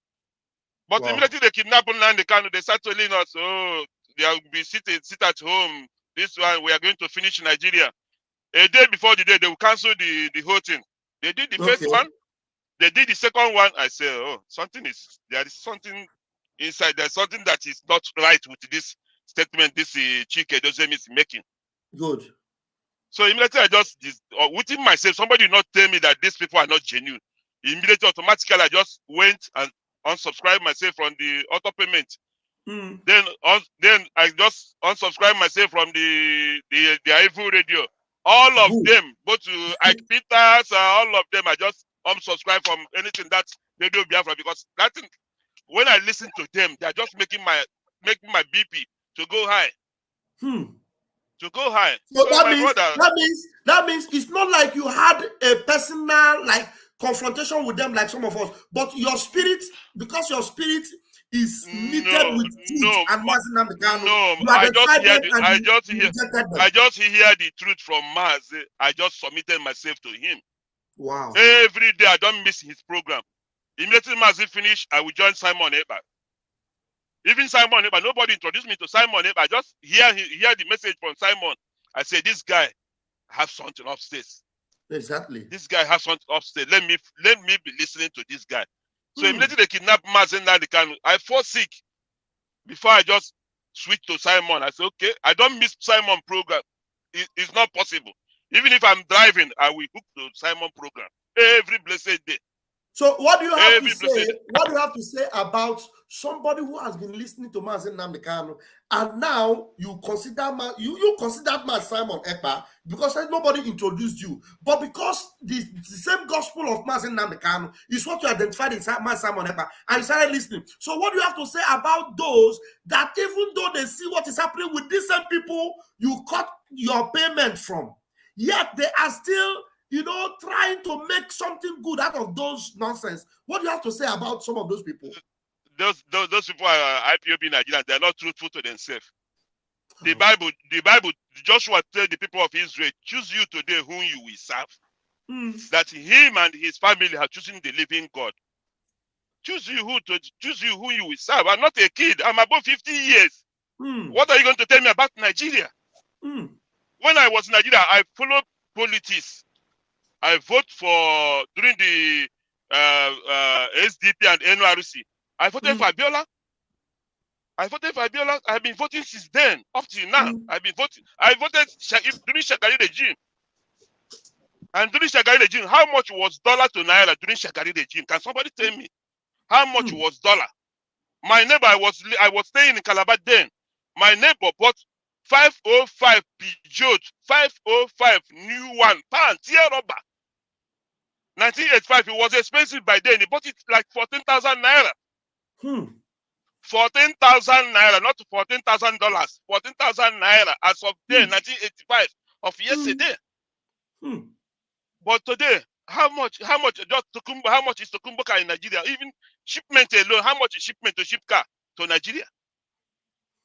But immediately they kidnapped Nnamdi Kanu, they start telling us, oh, they will be sit at home. This one, we are going to finish Nigeria. A day before the day, they will cancel the whole thing. They did the first one, they did the second one. I say, oh, there is something inside. There's something that is not right with this statement this Chike Dozem is making. Good. So immediately I just, within myself, somebody did not tell me that these people are not genuine. Immediately, automatically, I just went and unsubscribed myself from the auto payment. Then I just unsubscribed myself from the Evil Radio. All of them, both to Ike Peters, all of them, I just unsubscribed from anything that they do Biafra, because that thing, when I listen to them, they're just making my BP to go high. To go high. So that means it's not like you had a personal confrontation with them like some of us, but your spirit, because your spirit is knitted with truth and Mazi Nnamdi Kanu. No, I just hear the truth from Mazi. I just submitted myself to him. Wow. Every day I don't miss his program. Immediately Mazi finish, I will join Simon Ekpa. Even Simon Ekpa, nobody introduced me to Simon Ekpa. I just hear the message from Simon. I say, this guy has something upstairs. Exactly. This guy has something upstairs. Let me be listening to this guy. So immediately they kidnapped Mazi Nnamdi Kanu. I fall sick before I just switch to Simon. I said, okay, I don't miss Simon program. It's not possible. Even if I'm driving, I will hook to Simon program every blessed day. So what do you have to say? What do you have to say about somebody who has been listening to Mazi Nnamdi Kanu, and now you consider you consider Simon Ekpa because nobody introduced you, but because the same gospel of Mazi Nnamdi Kanu is what you identified in Simon Ekpa, and you started listening. So what do you have to say about those that, even though they see what is happening with these same people you cut your payment from, yet they are still, trying to make something good out of those nonsense? What do you have to say about some of those people? Those people are IPOB Nigerians. They are not truthful to themselves. The Bible, Joshua told the people of Israel, choose you today whom you will serve. That him and his family have chosen the living God. Choose you who you will serve. I'm not a kid. I'm above 50 years. What are you going to tell me about Nigeria? When I was in Nigeria, I followed politics. I vote during the SDP and NRC. I voted for Abiola. I've been voting since then up till now. I voted during Shagari regime. And during Shagari regime, how much was dollar to naira during Shagari regime? Can somebody tell me how much was dollar? My neighbor, I was staying in Calabar then. My neighbor bought 505 Peugeot, 505 new one, pound, tear rubber. 1985, it was expensive by then. He bought it like 14,000 naira. 14,000 naira, not $14,000. 14,000 naira as of then, 1985, of yesterday. But today, how much is Tokumbo car in Nigeria? Even shipment alone, how much is shipment to ship car to Nigeria?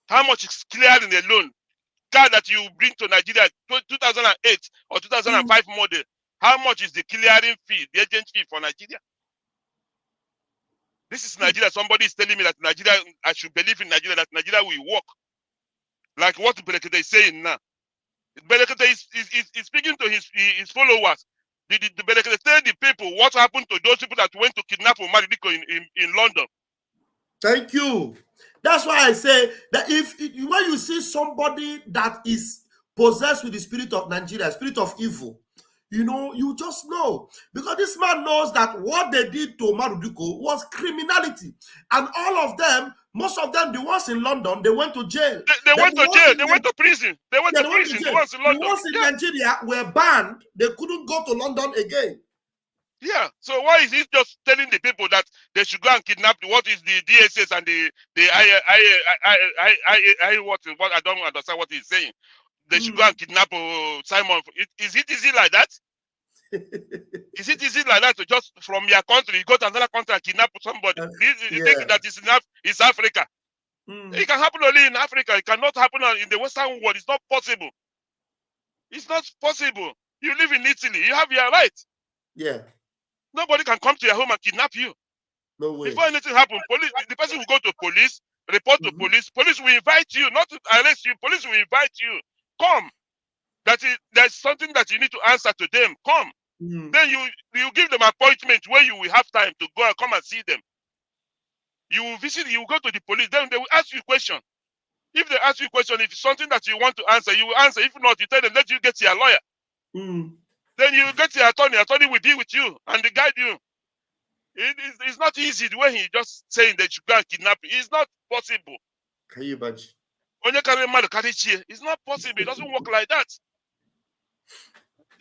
How much is clearing alone? Car that you bring to Nigeria, 2008 or 2005 model, how much is the clearing fee, the agent fee for Nigeria? This is Nigeria. Somebody is telling me that Nigeria, I should believe in Nigeria, that Nigeria will work. Like what Belekete is saying now. Belekete is speaking to his followers. The Belekete tell the people what happened to those people that went to kidnap Omar Diko in London. Thank you. That's why I say that when you see somebody that is possessed with the spirit of Nigeria, spirit of evil, you just know, because this man knows that what they did to Maruduko was criminality, and all of them, most of them, the ones in London, they went to jail. They went to jail. They went to prison. They went to prison. The ones in London. The ones in Nigeria were banned. They couldn't go to London again. Yeah. So why is he just telling the people that they should go and kidnap? What is the DSS and what I don't understand what he's saying. They should go and kidnap Simon. Is it easy like that? Is it easy like that to just from your country you go to another country and kidnap somebody? You think that is enough? It's Africa. It can happen only in Africa. It cannot happen in the Western world. It's not possible. It's not possible. You live in Italy. You have your right. Yeah. Nobody can come to your home and kidnap you. No way. Before anything happens, the person will go to police, report to police. Police will invite you, not to arrest you. Police will invite you. Come. There's something that you need to answer to them. Come. Then you give them appointment where you will have time to go and come and see them. You will visit, you will go to the police, then they will ask you a question. If they ask you a question, if it's something that you want to answer, you will answer. If not, you tell them, let you get your lawyer. Then you get your attorney. Attorney will be with you and they guide you. It's not easy the way he just saying that you go and kidnap you. It's not possible. Can you imagine? It's not possible. It doesn't work like that.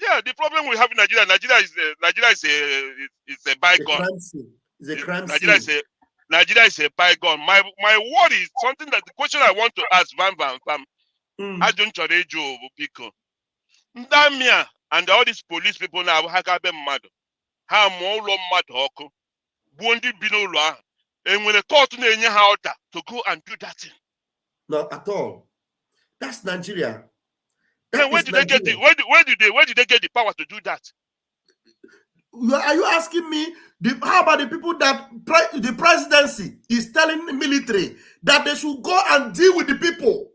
Yeah, the problem we have in Nigeria is a bygone. It's a crime scene. Nigeria is a bygone. My word is something that the question I want to ask I don't people. Ndamia and all these police people now have mad. How more mad hawk. Bundi binolo. And when the court to go and do that thing. Not at all. That's Nigeria. Then where did they get the power to do that? Are you asking me? How about the people that the presidency is telling the military that they should go and deal with the people?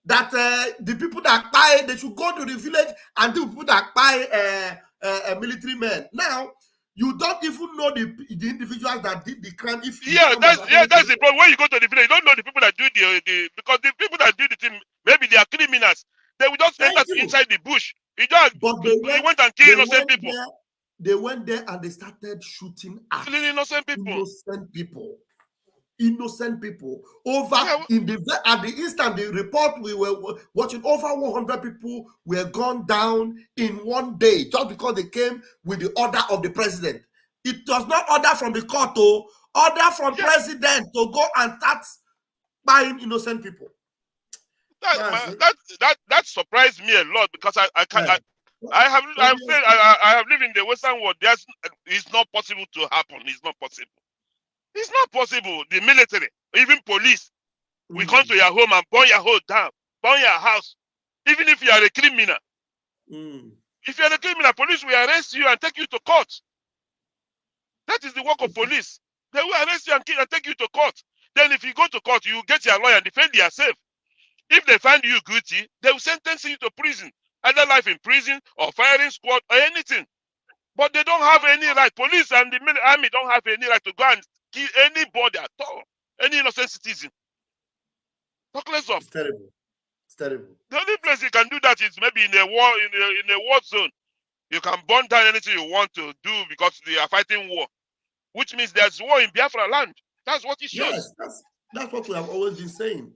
That the people that buy, they should go to the village and deal with people that buy military men. Now you don't even know the individuals that did the crime. That's the problem. When you go to the village, you don't know the people that do because the people that do the thing, maybe they are criminals. They will just enter inside the bush. They went and killed innocent people. They went there and they started shooting at innocent people. Innocent people. At the instant the report we were watching, over 100 people were gone down in one day just because they came with the order of the president. It was not order from the court, order from president to go and start buying innocent people. That surprised me a lot because I have lived in the Western world. It's not possible to happen. It's not possible. It's not possible. The military, even police, will come to your home and burn your home down, burn your house, even if you are a criminal. If you are a criminal, police will arrest you and take you to court. That is the work of police. They will arrest you and take you to court. Then if you go to court, you get your lawyer and defend yourself. If they find you guilty, they will sentence you to prison, either life in prison or firing squad or anything. But they don't have any right. Police and the army don't have any right to go and kill anybody at all, any innocent citizen. Talk less of. It's terrible. It's terrible. The only place you can do that is maybe in a war, in a war zone. You can burn down anything you want to do because they are fighting war, which means there's war in Biafra land. That's what it shows. Yes, that's what we have always been saying.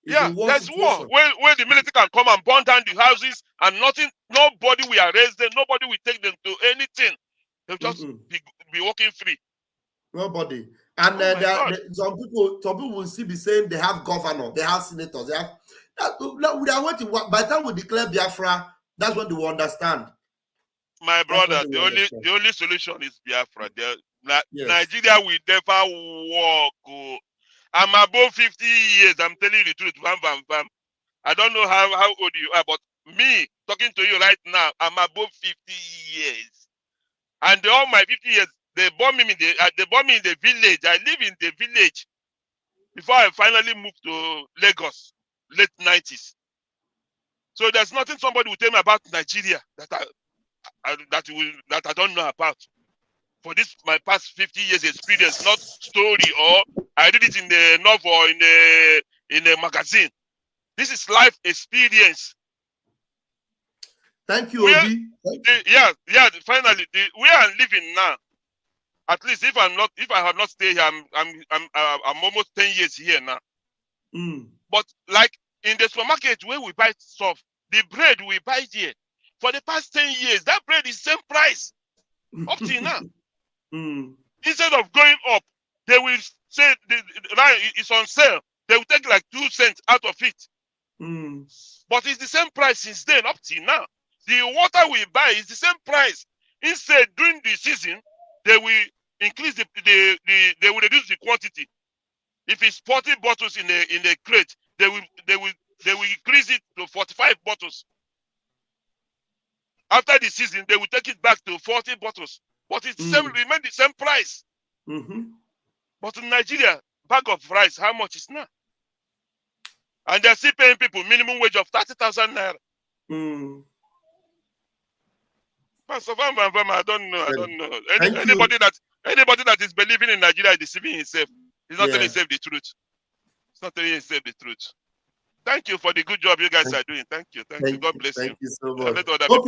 There's war where the military can come and burn down the houses and nobody will arrest them, nobody will take them to anything. They'll just be walking free. Nobody. And some people will still be saying they have governor, they have senators, they have. We are waiting. By the time we declare Biafra, that's when they will understand. My brother, the only solution is Biafra. Nigeria will never walk. I'm above 50 years. I'm telling you the truth. I don't know how old you are, but me talking to you right now, I'm above 50 years. And all my 50 years, they born me in the village. I live in the village before I finally moved to Lagos, late 90s. So there's nothing somebody will tell me about Nigeria that I don't know about. for this my past 50 years experience, not story or I read it in the novel or in a magazine. This is life experience. Thank you, Obi. Finally, where I'm living now, at least if I have not stayed here, I'm almost 10 years here now. But like in the supermarket where we buy stuff, the bread we buy here, for the past 10 years, that bread is same price up till now. Instead of going up, they will say it's on sale. They will take like 2 cents out of it. But it's the same price since then up till now. The water we buy is the same price. Instead, during the season, they will increase they will reduce the quantity. If it's 40 bottles in a crate, they will increase it to 45 bottles. After the season, they will take it back to 40 bottles. But it's remain the same price. But in Nigeria, bag of rice, how much is now? And they're still paying people minimum wage of 30,000 naira. I don't know. Anybody that is believing in Nigeria is deceiving himself. He's not telling himself the truth. He's not telling himself the truth. Thank you for the good job you guys are doing. Thank you. God bless you. Thank you so much. Hope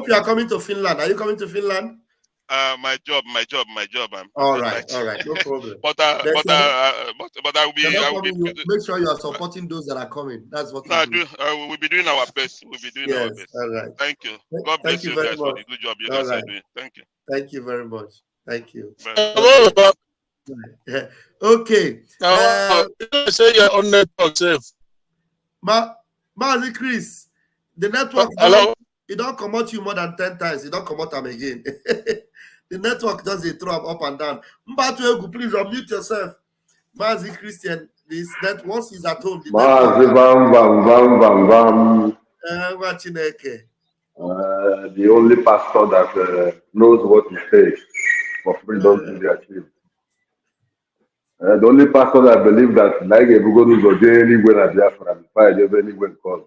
you are coming to Finland. Are you coming to Finland? My job. All right, no problem. But I will be. Make sure you are supporting those that are coming. That's what we will be doing our best. Our best. All right. Thank you. God bless you guys for the good job you guys are doing. Thank you. Thank you very much. Thank you. Okay. Say you're on network safe. Mazi Chris, the network. Hello. It don't come out you more than 10 times. It don't come out them again. The network does it throw up and down. Mbatu, please unmute yourself. Mazi Christian, that once he's at home. The only pastor that knows what it takes for freedom to be achieved. The only pastor that believes that like if we go to the daily when I cause.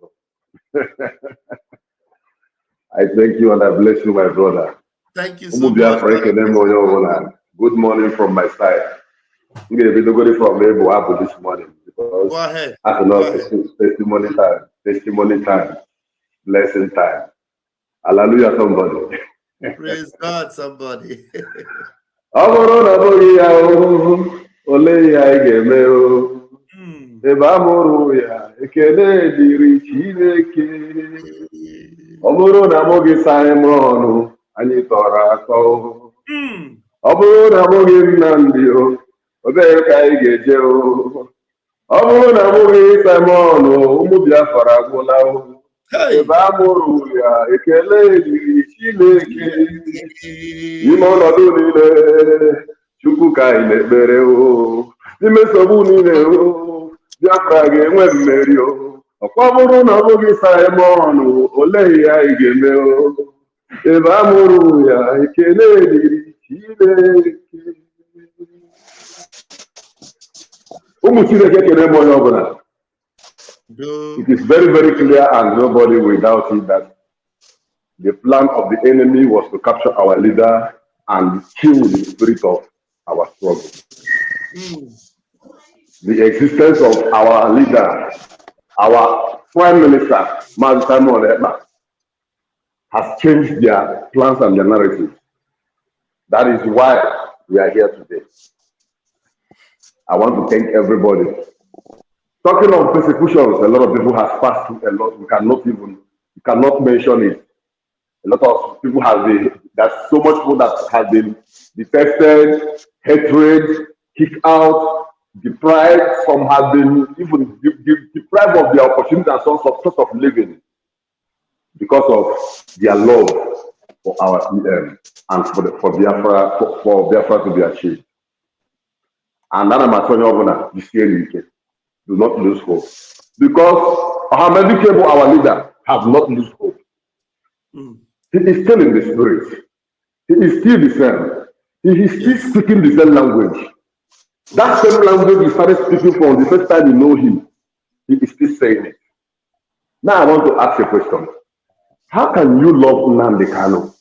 I thank you and I bless you, my brother. Thank you so much. Good morning from my side. I'm going to be going from Ebo this morning because go ahead. I testimony time, blessing time. Hallelujah, somebody. Praise God, somebody. Oburu na mogi Simon anyị tọrọ atọ. Oburu na mogi Nnamdi o, obere ka anyị ga-eje o. Oburu na mogi Simon ụmụ Biafra agwụla o. Ebe a mụrụ ya ekele dịrị Chineke. N'ime ọnọdụ niile Chukwu ka anyị na-ekpere o. N'ime nsogbu niile o, Biafra ga-enwe mmeri o. Ọkwa bụrụ na ọ bụghị Simon ole ya ị ga-eme o. Ebe a mụrụ ya ekele dịrị Chineke. Ụmụ Chineke kere m onye ọbụla. It is very, very clear and nobody will doubt it that the plan of the enemy was to capture our leader and kill the spirit of our struggle. The existence of our leader, our Prime Minister, Mazi Simon Ekpa, has changed their plans and their narrative. That is why we are here today. I want to thank everybody. Talking of persecutions, a lot of people have passed through a lot. We cannot mention it. A lot of people have been, there's so much people that have been detested, hatred, kicked out, deprived. Some have been even deprived of their opportunity and source of living because of their love for our EM and for Biafra to be achieved. And that I'm telling you, this year, do not lose hope. Because Ahmed Kebo, our leader, have not lost hope. He is still in the spirit. He is still the same. He is still speaking the same language. That same language he started speaking from the first time you know him. He is still saying it. Now I want to ask a question. How can you love Nnamdi Kanu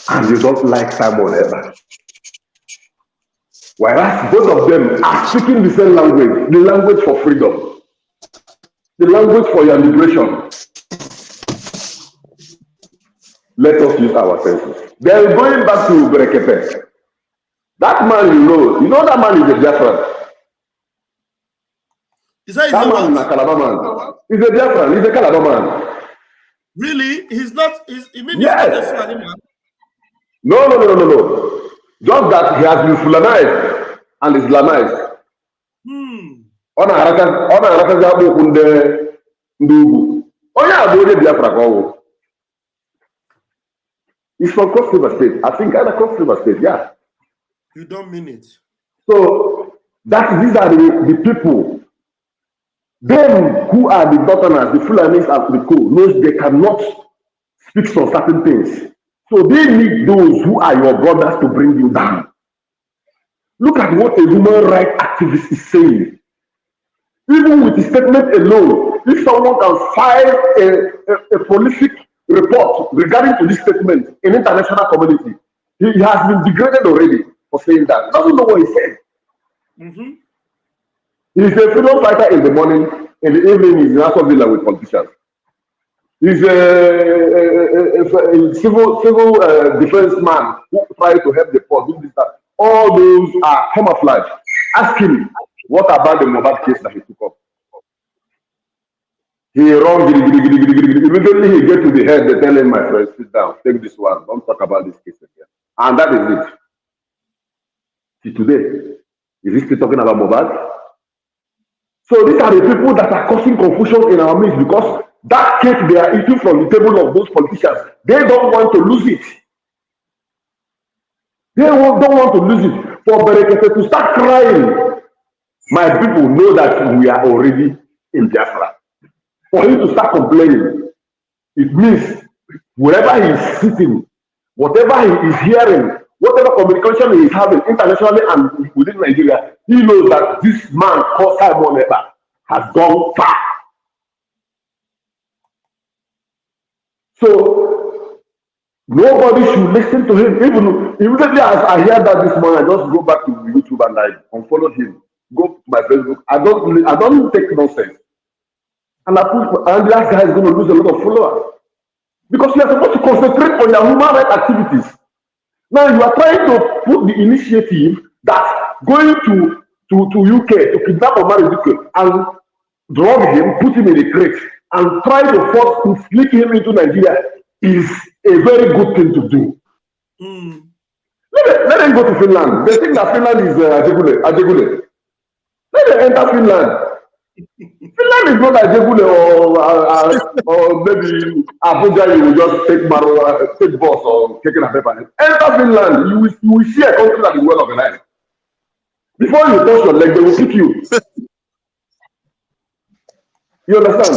and you don't like Simon Eber. Whereas both of them are speaking the same language, the language for freedom, the language for your liberation. Let us use our senses. Then going back to Berekete, that man you know that man is a Biafran. That man is a Calabar man. He's a Biafran, he's a Calabar man. Really? He's not, you mean yes. He's not a Fulani man? No. Just that he has been Fulanized and Islamized. He's from Cross River State. I think either Cross River State, yeah. You don't mean it. So these are the people. Them who are the Northerners, the Fulanis and the Co, knows they cannot speak on certain things. So they need those who are your brothers to bring you down. Look at what a human rights activist is saying. Even with the statement alone, if someone can file a prolific report regarding to this statement in international community, he has been degraded already for saying that. He doesn't know what he said. He's a freedom fighter in the morning, in the evening he's in Aston Villa with politicians. He's a civil defense man who tries to help the poor, do this, that. All those are camouflage. Ask him, what about the Mobad case that he took up? He wrong, immediately he get to the head, they tell him, my friend, sit down, take this one, don't talk about this case again. And that is it. See, today, is he still talking about Mobad? So these are the people that are causing confusion in our midst because that cake they are eating from the table of those politicians, they don't want to lose it. They don't want to lose it. For Berekete to start crying, my people know that we are already in Biafra. For him to start complaining, it means wherever he is sitting, whatever he is hearing, whatever communication he is having internationally and within Nigeria, he knows that this man called Simon Eber has gone far. So nobody should listen to him. Even immediately as I hear that this morning, I just go back to YouTube and I unfollowed him. Go to my Facebook. I don't take nonsense. And that guy is going to lose a lot of followers. Because you are supposed to concentrate on your human rights activities. Now you are trying to put the initiative that going to UK to kidnap or marry UK and drug him, put him in a crate, and try to force to flick him into Nigeria is a very good thing to do. Let them go to Finland. They think that Finland is Ajegule. Let them enter Finland. Finland is not Ajegule or maybe Abuja. You will just take bus or take a paper. Enter Finland. You will see a country that is well organized. Before you touch your leg, they will kick you. You understand?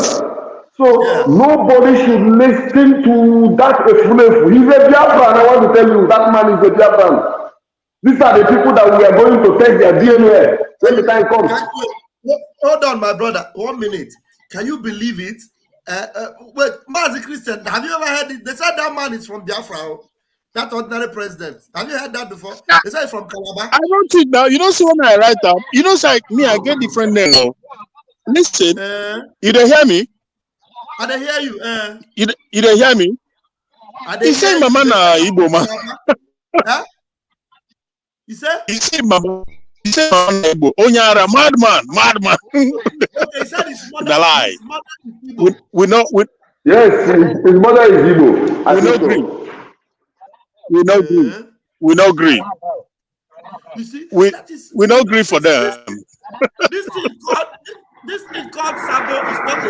So nobody should listen to that Efulefu. He's a Biafran. I want to tell you, that man is a Biafran. These are the people that we are going to take their DNA when the time comes. Hold on, my brother. 1 minute. Can you believe it? Wait, Mazi Christian, have you ever heard it? They said that man is from Biafra. That ordinary president. Have you heard that before? They said from Calabar. I don't think now. You know, see when I write up, you know, it's like me, I get different names. Listen, you don't hear me? I don't hear you. You don't hear me? He said, "Mama na Igbo man." Huh? He said, "Mama." He said, "Mama na Igbo." Onyara, madman. Okay, he said his mother. The lie. We know. Yes, his mother is Igbo. We don't agree. We don't agree. You see, we don't agree for them. This thing called Sabo is not a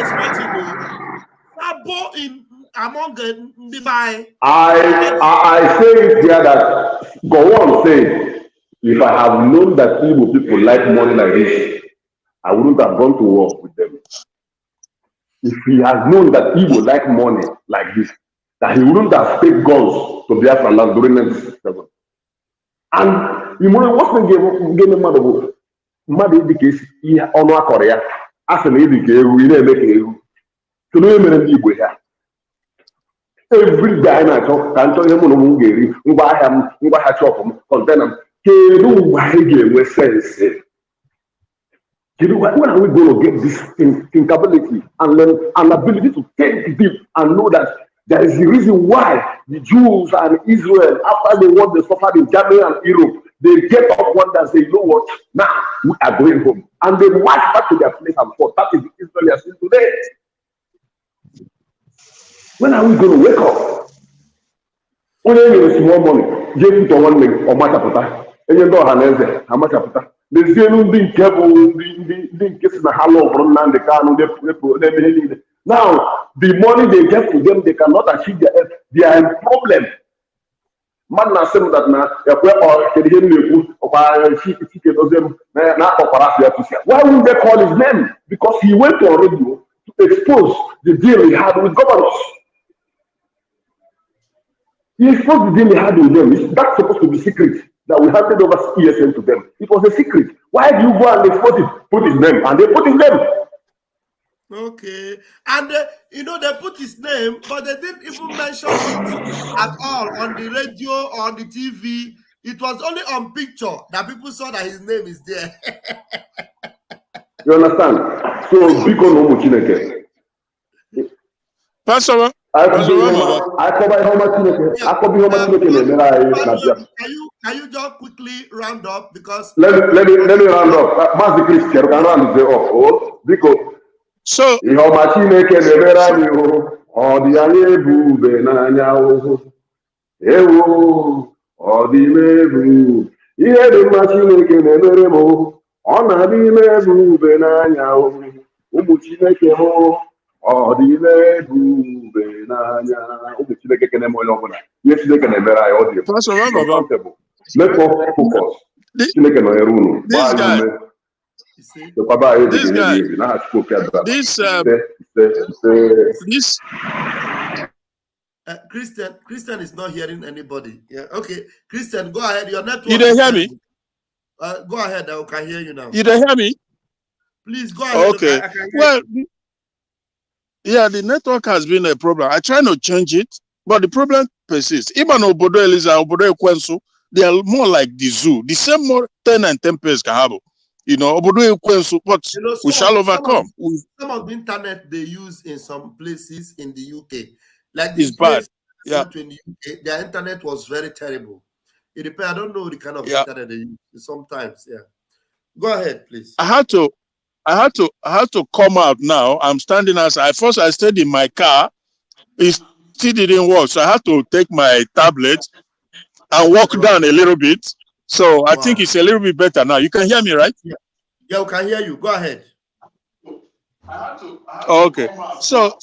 small thing. Sabo among the by. I say it here that go on say, if I have known that Igbo people like money like this, I wouldn't have gone to war with them. If he has known that Igbo like money like this, that he wouldn't have taken guns to Biafra land during 1967. And you know what's the game mad about? Mad indicates he honor Korea. As an indicator, we never make a so no mere Igbo here. every day I talk, can't tell him on Gary, why am I chop contain them. Why we sense. When are we going to get this thinkability and learn an ability to think deep and know that there is a reason why the Jews and Israel, after the war they suffered in Germany and Europe, they get up one day and say, you know what, now we are going home. And they march back to their place and fought. That is the Israel you are seeing today. When are we going to wake up? When you receive more money, you put on one leg or match up. And you don't have how much up. The Zenu being careful, the cases na hollow from the car, now the money they get to them, they cannot achieve their end. They are in problem. Man na say that na or can you why would they call his name? Because he went to radio to expose the deal he had with governors. He exposed the deal he had with them. That's supposed to be secret. That we handed over ESN to them. It was a secret. Why do you go and expose it? Put his name, and they put his name. Okay, and they put his name, but they didn't even mention it at all on the radio or on the TV. It was only on picture that people saw that his name is there. You understand? So, because no Muchineke. Pastor. Can you just quickly round up because let me round up. Master Christian can round the off because so let's focus. This Christian is not hearing anybody. Yeah, okay. Christian, go ahead. Your network. You don't hear me? Go ahead. I can hear you now. You don't hear me? Please go ahead. Okay. Yeah, the network has been a problem. I try to change it, but the problem persists. Even Obodo Eliza, Obodo Ekwensu, they are more like the zoo. The same more 10 and 10 pairs Kahabo. Obodo Ekwensu, but we shall overcome. Some of the internet they use in some places in the UK, like it's bad. Yeah. In the UK, their internet was very terrible. I don't know the kind of internet they use sometimes. Yeah. Go ahead, please. I had to come out now. I'm standing outside. First, I stayed in my car. It still didn't work. So I had to take my tablet and walk down a little bit. So I think it's a little bit better now. You can hear me, right? Yeah, we can hear you. Go ahead. Okay. So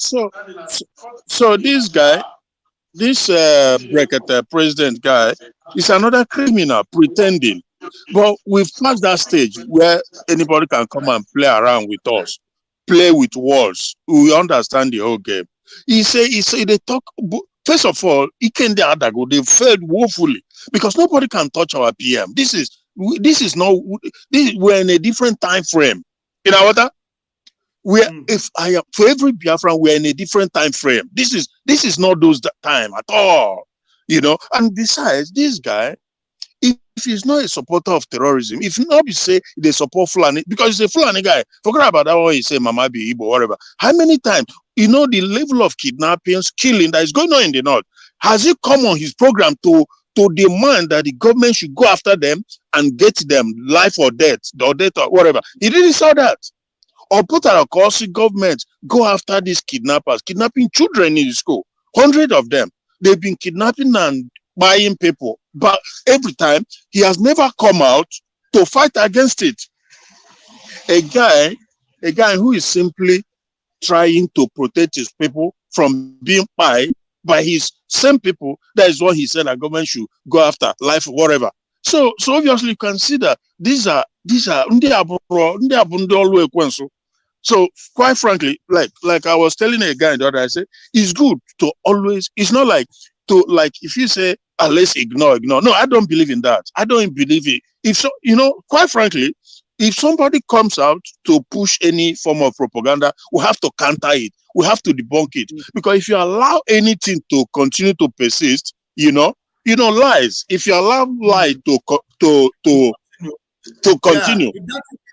this guy, this bracket president guy, is another criminal pretending. But we've passed that stage where anybody can come and play around with us, play with words. We understand the whole game. He say they talk. First of all, they failed woefully because nobody can touch our PM. We're in a different time frame. You know what? For every Biafran, we're in a different time frame. This is not those time at all. And besides, this guy, if he's not a supporter of terrorism, if not be say they support Fulani, because he's a Fulani guy, forget about that one he say Mama be Igbo, whatever. How many times, the level of kidnappings, killing that is going on in the north, has he come on his program to demand that the government should go after them and get them life or death or whatever? He didn't say that. Or put out a course, government go after these kidnappers, kidnapping children in the school, 100 of them. They've been kidnapping and buying people, but every time he has never come out to fight against it. A guy who is simply trying to protect his people from being bought by his same people. That is what he said that government should go after life, whatever. So obviously you can see that these are so quite frankly, like I was telling a guy the other day, I said it's good to always. It's not like if you say let's ignore. No, I don't believe in that. I don't believe it. If so, quite frankly, if somebody comes out to push any form of propaganda, we have to counter it. We have to debunk it. Because if you allow anything to continue to persist, lies. If you allow lie to continue, if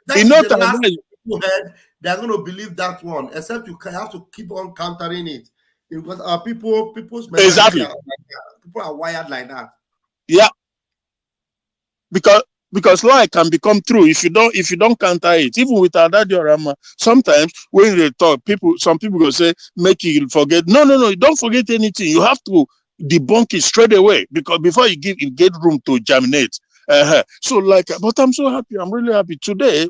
that is the last thing people heard, they're going to believe that one. Except you have to keep on countering it, because our people's mentality exactly. are like that. People are wired like that. Yeah, because lie can become true if you don't counter it. Even with our diorama, sometimes when they talk, some people go say, make you forget. No, you don't forget anything. You have to debunk it straight away, because before you get room to germinate. So but I'm so happy. I'm really happy. Today,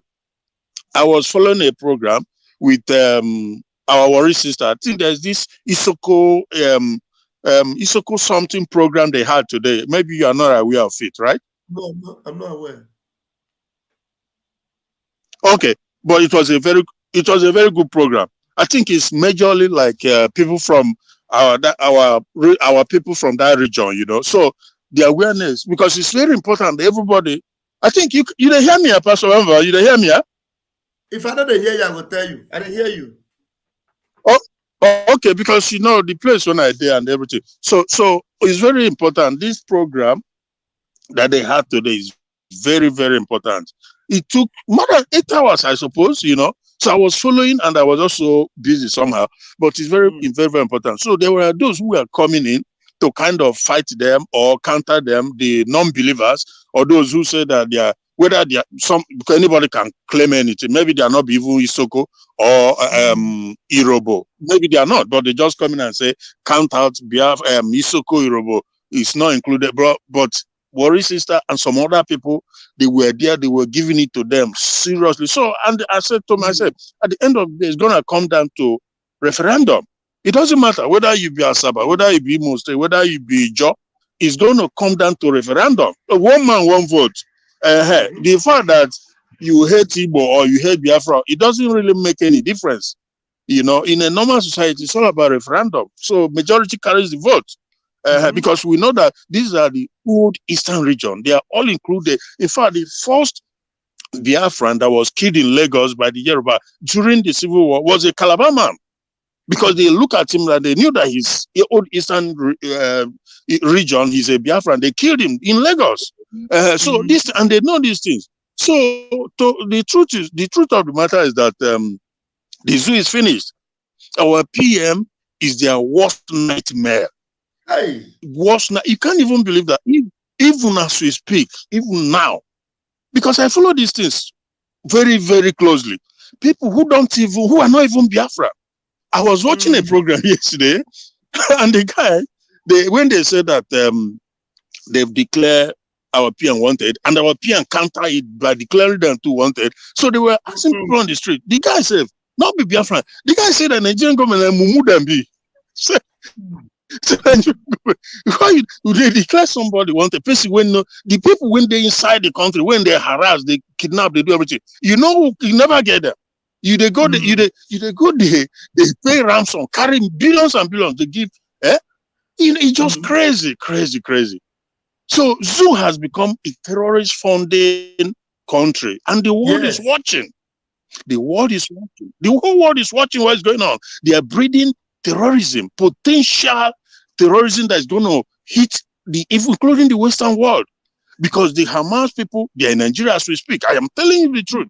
I was following a program with our worry sister. I think there's this Isoko something program they had today. Maybe you are not aware of it, right? No, I'm not aware. Okay, but it was a very good program. I think it's majorly like people from our people from that region, So the awareness, because it's very important. Everybody, I think you don't hear me, Pastor Wemba. You don't hear me, If I don't hear you, I will tell you. I don't hear you. Oh, okay, because the place when I there and everything. So it's very important. This program that they had today is very, very important. It took more than 8 hours, I suppose, So I was following and I was also busy somehow, but it's very, very, very important. So there were those who were coming in to kind of fight them or counter them, the non-believers, or those who say that because anybody can claim anything. Maybe they are not even Isoko or Irobo. Maybe they are not, but they just come in and say, count out Isoko, Irobo. It's not included, but Worry Sister and some other people, they were there, they were giving it to them seriously. So, and I said to myself, at the end of the day, it's going to come down to referendum. It doesn't matter whether you be Asaba, whether you be Mostre, whether you be Jo, it's going to come down to referendum. One man, one vote. The fact that you hate Igbo or you hate Biafra, it doesn't really make any difference. In a normal society, it's all about referendum. So majority carries the vote. Because we know that these are the old eastern region. They are all included. In fact, the first Biafran that was killed in Lagos by the Yoruba during the Civil War was a Calabar man, because they look at him and they knew that he's old eastern region. He's a Biafran. They killed him in Lagos. So this, and they know these things. So the truth of the matter is that the zoo is finished. Our PM is their worst nightmare. Hey, You can't even believe that. Even as we speak, even now, because I follow these things very, very closely. People who are not even Biafra. I was watching a program yesterday, and the guy, when they said that they've declared our PM wanted, and our PM counter it by declaring them to wanted, so they were asking people on the street. The guy said, not be Biafra. The guy said the Nigerian government mumu them be. Why they declare somebody wanted? The people when they inside the country, when they harass, they kidnap, they do everything. You never get them. They pay ransom, carrying billions and billions. They give. It's just crazy. So Zoo has become a terrorist funding country, and the world is watching. The world is watching. The whole world is watching what's going on. They are breeding terrorism, potential terrorism that is going to hit including the Western world, because the Hamas people, they are in Nigeria as we speak. I am telling you the truth,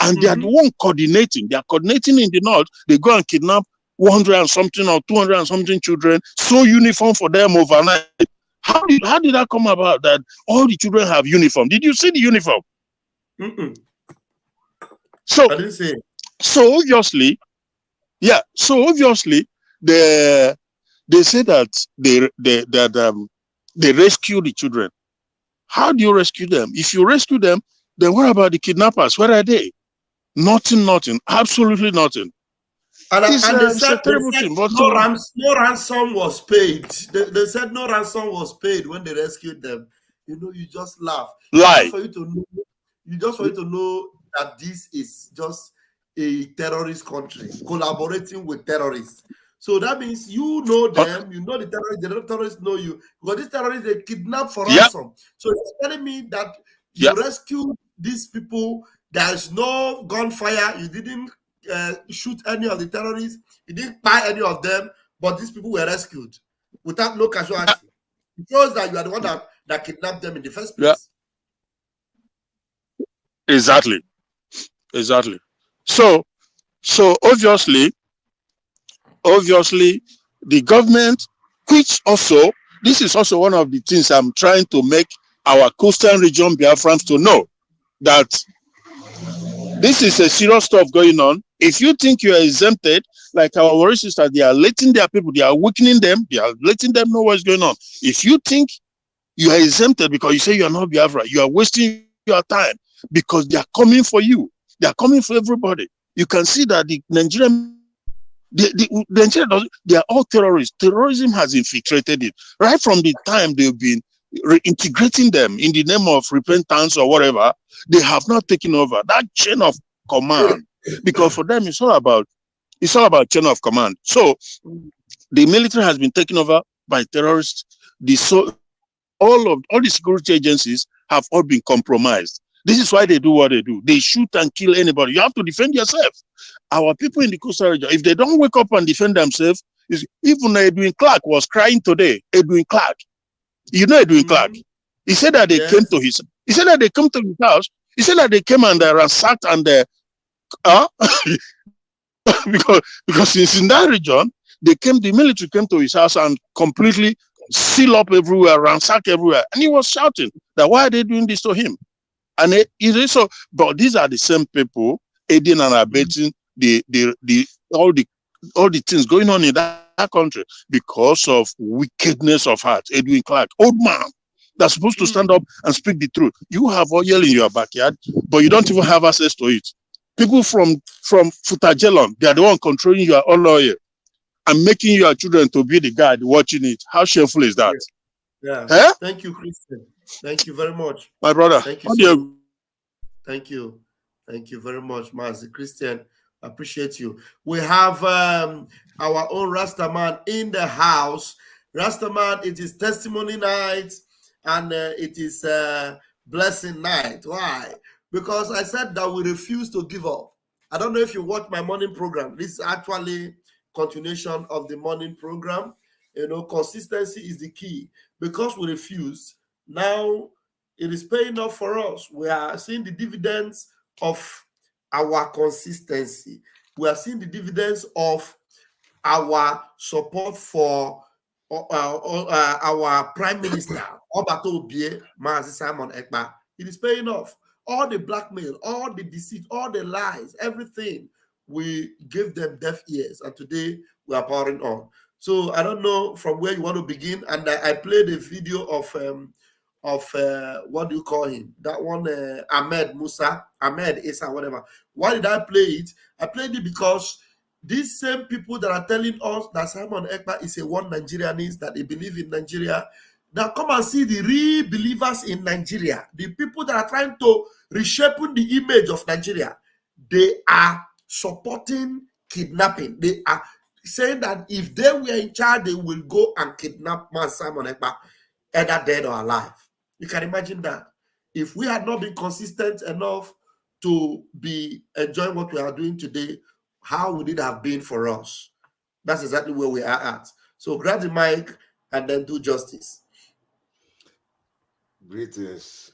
and they are the one coordinating. They are coordinating in the north. They go and kidnap 100 and something or 200 and something children, sew uniform for them overnight. How did that come about that all the children have uniform? Did you see the uniform? So I didn't say it. So obviously, they say that they rescue the children. How do you rescue them? If you rescue them, then what about the kidnappers? Where are they? Nothing, absolutely nothing. And they said no ransom was paid. They said no ransom was paid when they rescued them. You just laugh. Lie. Just for you to know that this is just a terrorist country collaborating with terrorists. So that means you know them, you know the terrorists know you, because these terrorists, they kidnap for ransom. So it's telling me that you rescue these people There is no gunfire. You didn't shoot any of the terrorists. You didn't buy any of them. But these people were rescued without no casualty. It shows that you are the one that kidnapped them in the first place. Yeah. Exactly. So obviously, the government, which also, this is also one of the things I'm trying to make our coastal region Biafrans to know, that this is a serious stuff going on. If you think you are exempted, like our warrior sisters, they are letting their people, they are weakening them, they are letting them know what's going on. If you think you are exempted because you say you are not Biafra, you are wasting your time, because they are coming for you. They are coming for everybody. You can see that the Nigerian, they are all terrorists. Terrorism has infiltrated it. Right from the time they've been reintegrating them in the name of repentance or whatever, they have not taken over that chain of command. Because for them, it's all about chain of command. So the military has been taken over by terrorists. All the security agencies have all been compromised. This is why they do what they do. They shoot and kill anybody. You have to defend yourself. Our people in the coastal region, if they don't wake up and defend themselves, even Edwin Clark was crying today. Edwin Clark, you know Edwin Clark. He said that they came to his. He said that they come to his house. He said that they came and ransacked and because since in that region, the military came to his house and completely seal up everywhere, ransack everywhere, and he was shouting that why are they doing this to him? And but these are the same people aiding and abetting all the things going on in that country because of wickedness of heart. Edwin Clark, old man, that's supposed to stand up and speak the truth. You have oil in your backyard, but you don't even have access to it. People from Futajelon, they are the one controlling your oil and making your children to be the guide watching it. How shameful is that? Yeah. Huh? Thank you, Christian. Thank you very much, my brother. Thank you. Thank you very much, Master Christian. Appreciate you. We have our own Rastaman in the house. Rastaman, it is testimony night and it is blessing night. Why? Because I said that we refuse to give up. I don't know if you watch my morning program. This is actually continuation of the morning program. You know, consistency is the key. Because we refuse, now it is paying off for us. We are seeing the dividends of our consistency. We are seeing the dividends of our support for our Prime Minister, Obato Obie, Mazi Simon Ekpa. It is paying off. All the blackmail, all the deceit, all the lies, everything, we gave them deaf ears. And today we are powering on. So I don't know from where you want to begin. And I played a video of what do you call him? That one, Ahmed Issa, whatever. Why did I play it? I played it because these same people that are telling us that Simon Ekpa is a one Nigerianist, that they believe in Nigeria, now come and see the real believers in Nigeria, the people that are trying to reshape the image of Nigeria. They are supporting kidnapping. They are saying that if they were in charge, they will go and kidnap man Simon Ekpa, either dead or alive. You can imagine that. If we had not been consistent enough to be enjoying what we are doing today, how would it have been for us? That's exactly where we are at. So grab the mic and then do justice. Greetings.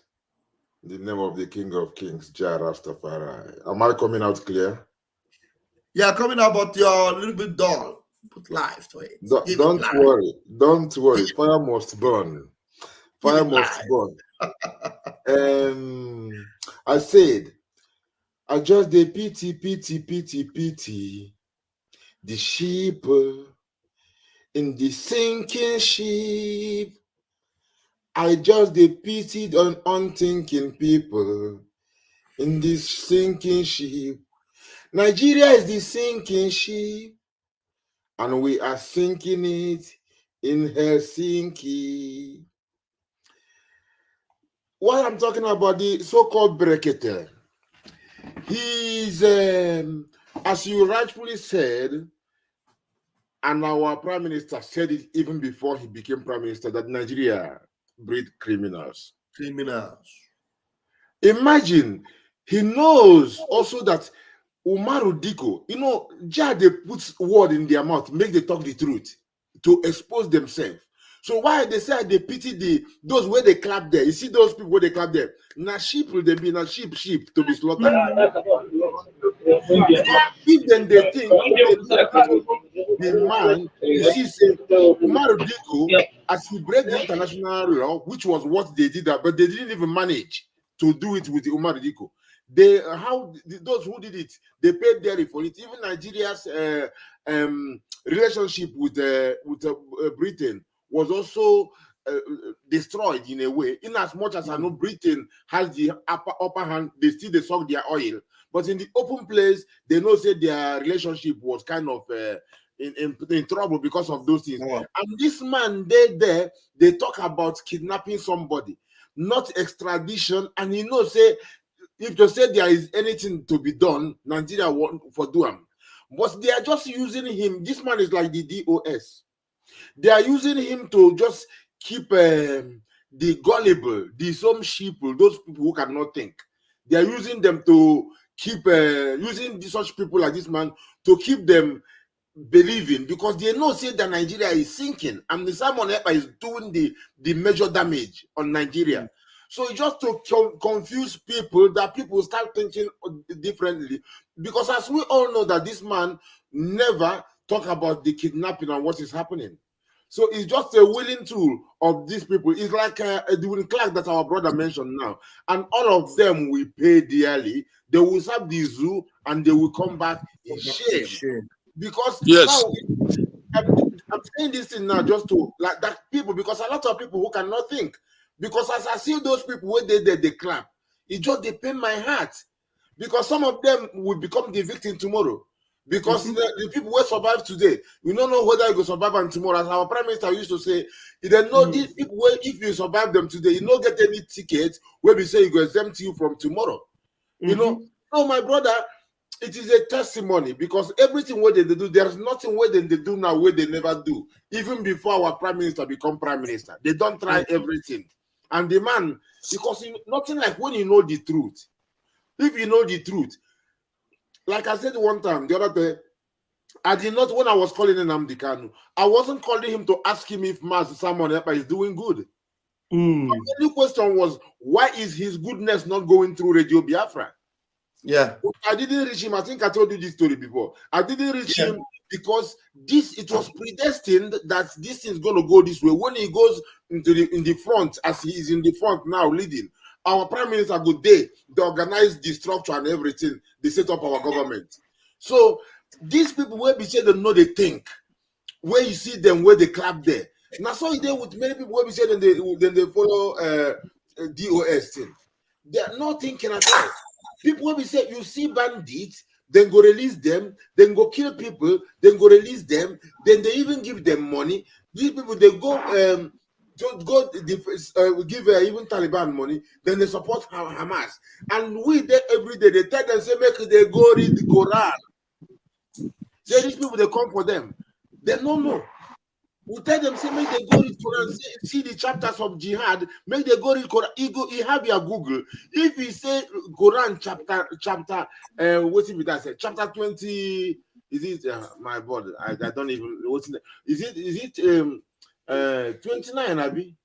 In the name of the King of Kings, Jah Rastafari. Am I coming out clear? Yeah, coming out, but you're a little bit dull. Put life to it. Don't worry. Don't worry. Fire must burn. Fire must burn. I said, I just the pity the sheep in the sinking ship. I just the pity on unthinking people in this sinking ship. Nigeria is the sinking ship, and we are sinking it in Helsinki. What I'm talking about, the so-called Brekete, he's, as you rightfully said, and our Prime Minister said it even before he became Prime Minister, that Nigeria breed criminals. Criminals. Imagine He knows also that Umaru Diko, you know, they put word in their mouth, make they talk the truth to expose themselves. So why they say they pity those where they clap there? You see those people where they clap there? Na sheep will they be na sheep to be slaughtered. If then they think the man, you see, say Umaru Diko, as he break the international law, which was what they did, but they didn't even manage to do it with the Umaru Diko. Those who did it, they paid dearly for it. Even Nigeria's relationship with Britain was also destroyed in a way. In as much as I know Britain has the upper hand, they suck their oil. But in the open place, they know say their relationship was kind of in trouble because of those things. Yeah. And this man, they talk about kidnapping somebody, not extradition, and he knows say if you say there is anything to be done, Nigeria won't for do him. But they are just using him. This man is like the DOS. They are using him to just keep the gullible, the some sheeple, those people who cannot think. They are using them to keep using such people like this man to keep them believing, because they know say that Nigeria is sinking and the Simon Ekpa is doing the major damage on Nigeria. So just to confuse people, that people start thinking differently, because as we all know that this man never talk about the kidnapping and what is happening. So it's just a willing tool of these people. It's like Edwin Clark that our brother mentioned now, and all of them will pay dearly. They will serve the zoo and they will come back in shame. Because yes, now I'm saying this thing now just to like that people, because a lot of people who cannot think. Because as I see those people where they clap, it just they pain my heart. Because some of them will become the victim tomorrow. Because the people who survive today, we don't know whether you will survive them tomorrow. As our prime minister used to say, you don't know these people where if you survive them today, you don't get any ticket where we say you go exempt you from tomorrow. You know, so my brother, it is a testimony, because everything where they do, there's nothing where they do now where they never do. Even before our prime minister become prime minister, they don't try everything. And the man, because nothing like when you know the truth. If you know the truth, like I said one time, the other day, I did not, when I was calling Nnamdi Kanu, I wasn't calling him to ask him if Master Simon Ekpa is doing good. The only question was, why is his goodness not going through Radio Biafra? Yeah. I didn't reach him. I think I told you this story before. I didn't reach him because it was predestined that this thing is going to go this way. When he goes in the front, as he is in the front now leading, our prime minister good day, they organize the structure and everything. They set up our government. So these people where we say they know they think, where you see them where they clap there. Now so they with many people where we say then they follow DOS thing. They are not thinking at all. People where we say you see bandits, then go release them, then go kill people, then go release them, then they even give them money. These people they go give even Taliban money, then they support Hamas. And we there every day, they tell them, say, make they go read the Quran. Say these people, they come for them. They don't know. We tell them, say, make they go read Quran, see the chapters of jihad, make they go read Quran. He have your Google. If he say Quran chapter, what if that say? Chapter 20, is it, my body, I don't even, what's it, is it 29, Abi?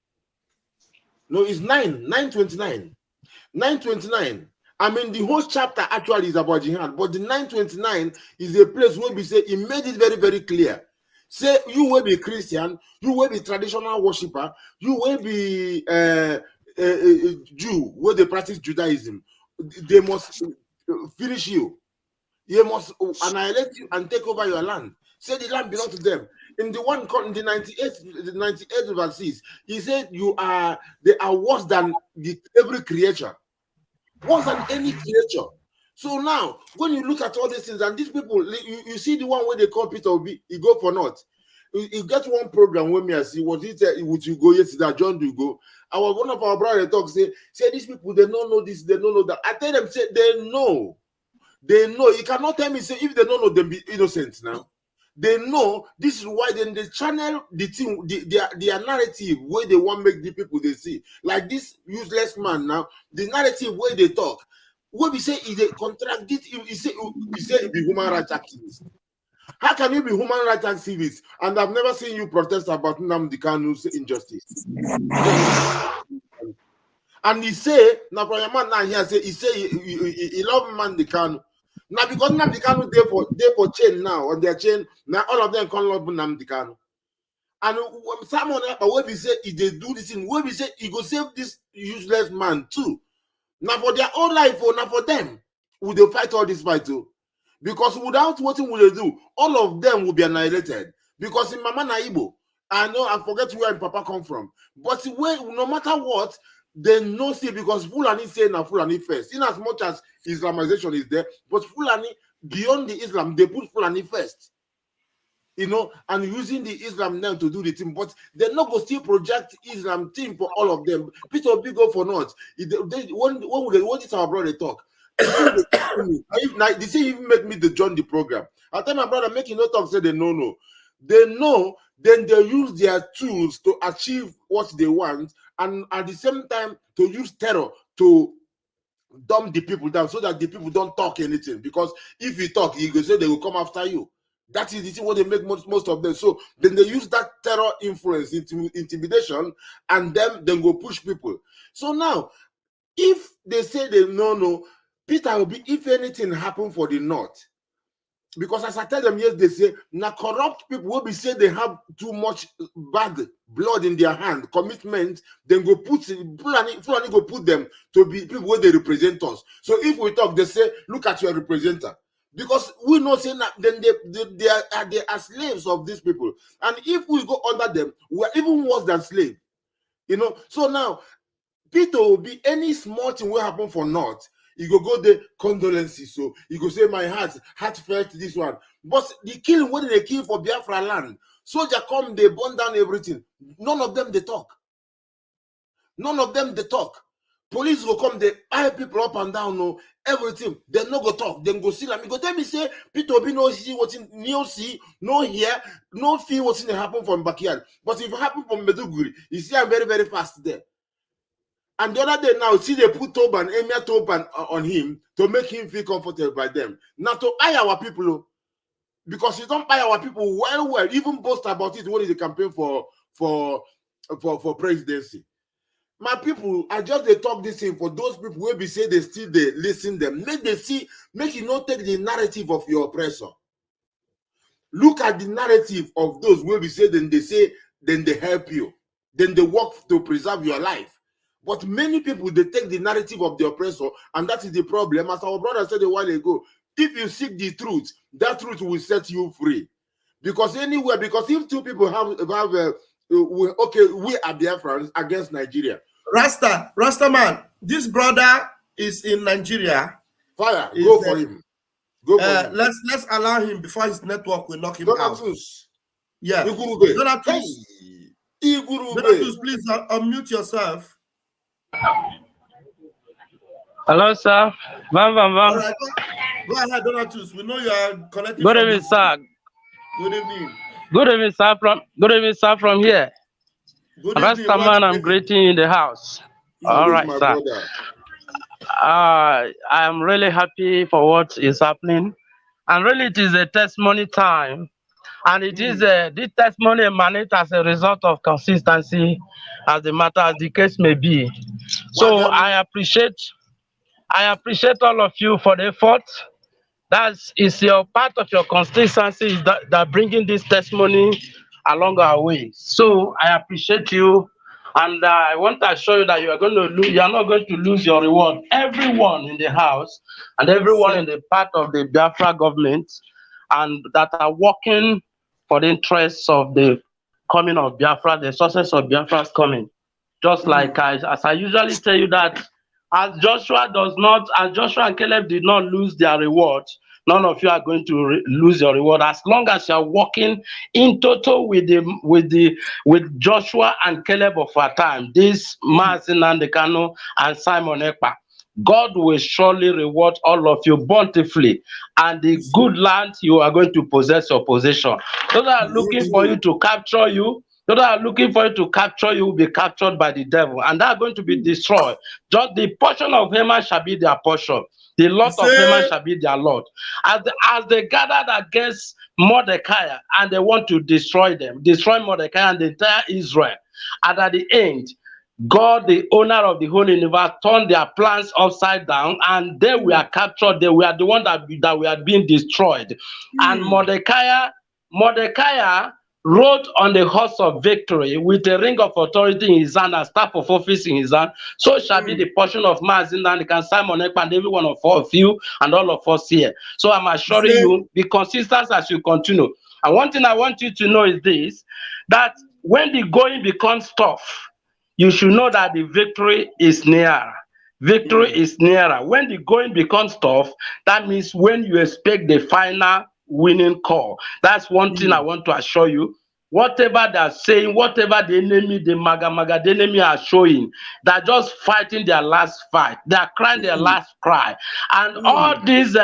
No, it's 929. 929. I mean, the whole chapter actually is about jihad, but the 929 is a place where we say he made it very, very clear. Say you will be Christian, you will be traditional worshiper, you will be Jew, where they practice Judaism. They must finish you. They must annihilate you and take over your land. Say the land belongs to them. In the 98 verses, he said they are worse than every creature. Worse than any creature. So now, when you look at all these things, and these people, you see the one where they call Peter Obi, he go for naught. You get one program with me, I see, was it would you go yesterday, John do you go? One of our brothers talk, say these people, they don't know this, they don't know that. I tell them, say they know. They know. You cannot tell me, say, if they don't know, them be innocent now. They know. This is why then they channel the thing, their narrative where they want to make the people they see. Like this useless man now, the narrative where they talk. what we say is a contract. He say he be human rights activist. How can you be human rights activist and I've never seen you protest about Nnamdi Kanu's injustice? And he say, now for your man now here say he love Nnamdi Kanu. Now because Nnamdi Kanu they for chain now on their chain, now all of them can't love Nnamdi Kanu. And someone what we say if they do this thing, what we say he go save this useless man too. Now for their own life or now for them, will they fight all this fight too? Because without what will they do, all of them will be annihilated. Because in Mama Naibo, I know I forget where Papa come from. But no matter what, they know see because Fulani say now Fulani first. In as much as Islamization is there, but Fulani beyond the Islam, they put Fulani first. You know, and using the Islam name to do the thing, but they're not going to still project Islam team for all of them. Peter Obi go for not. When did our brother talk? They say even make me to join the program. I tell my brother, making no talk, say they know. They know, then they use their tools to achieve what they want, and at the same time to use terror to dumb the people down so that the people don't talk anything. Because if you talk, you go say they will come after you. That is the thing what they make most of them. So then they use that terror influence, intimidation, and then go push people. So now, if they say they no, Peter will be, if anything happen for the North, because as I tell them, yes, they say, now corrupt people will be say they have too much bad blood in their hand, commitment, then go put, Fulani go put them to be people where they represent us. So if we talk, they say, look at your representative. Because we know saying that then they are slaves of these people. And if we go under them, we are even worse than slaves. You know, so now Peter will be any small thing will happen for North. You go the condolences. So you go say my heart felt this one. But the killing, what did they kill for Biafra land? Soldier come, they burn down everything. None of them they talk. None of them they talk. Police will come, they eye people up and down, no, everything. They no go talk, then go see them. Go tell me say Peter Obi no see what's in no see, no hear, no feel what's in the happen from backyard. But if it happen from Meduguri, you see I'm very, very fast there. And the other day now, see they put Toban, Emir Toban on him to make him feel comfortable by them. Now to eye our people, because you don't eye our people well, even boast about it when is the campaign for presidency. My people, I just they talk this thing for those people who be say they still they listen them. Make you not take the narrative of your oppressor. Look at the narrative of those who be say then they help you. Then they work to preserve your life. But many people they take the narrative of the oppressor, and that is the problem. As our brother said a while ago, if you seek the truth, that truth will set you free. Because if two people we are Biafrans against Nigeria. Rasta man, this brother is in Nigeria. Fire, go for him. Go for him. Let's allow him before his network will knock him out. Yeah. Donatus, please unmute yourself. Hello, sir. Bam. All right, go ahead, Donatus. We know you are connected. Good evening, sir. Good evening. Good evening, sir. From here. Rasta man, I'm greeting in the house. All right, sir. I am really happy for what is happening, and really it is a testimony time, and it is this testimony emanates as a result of consistency, as the case may be. So I appreciate all of you for the effort. That is your part of your consistency that bringing this testimony along our way. So I appreciate you, and I want to assure you that you are not going to lose your reward. Everyone in the house and everyone in the part of the Biafra government and that are working for the interests of the coming of Biafra, the success of Biafra's coming. Just like as I usually tell you that as Joshua and Caleb did not lose their reward, none of you are going to lose your reward as long as you are working in total with Joshua and Caleb of our time. This Mazi Nandekano and Simon Ekpa. God will surely reward all of you bountifully, and the good land you are going to possess your possession. Those that are looking for you to capture you, those that are looking for you to capture you will be captured by the devil, and they are going to be destroyed. Just the portion of Haman shall be their portion. The lot of Say- Haman shall be their lot. As they gathered against Mordecai and they want to destroy Mordecai and the entire Israel, and at the end, God, the owner of the whole universe, turned their plans upside down, and they were captured. They were the one that were being destroyed. And Mordecai rode on the horse of victory with a ring of authority in his hand and staff of office in his hand. So shall be the portion of Mazin and Simon Ekpa and every one of you and all of us here. So I'm assuring you, be consistent as you continue. And one thing I want you to know is this, that when the going becomes tough, you should know that the victory is near. Victory is nearer. When the going becomes tough, that means when you expect the final winning call. That's one thing I want to assure you. Whatever they're saying, whatever the enemy, the maga, the enemy are showing, they're just fighting their last fight. They're crying their last cry. And all these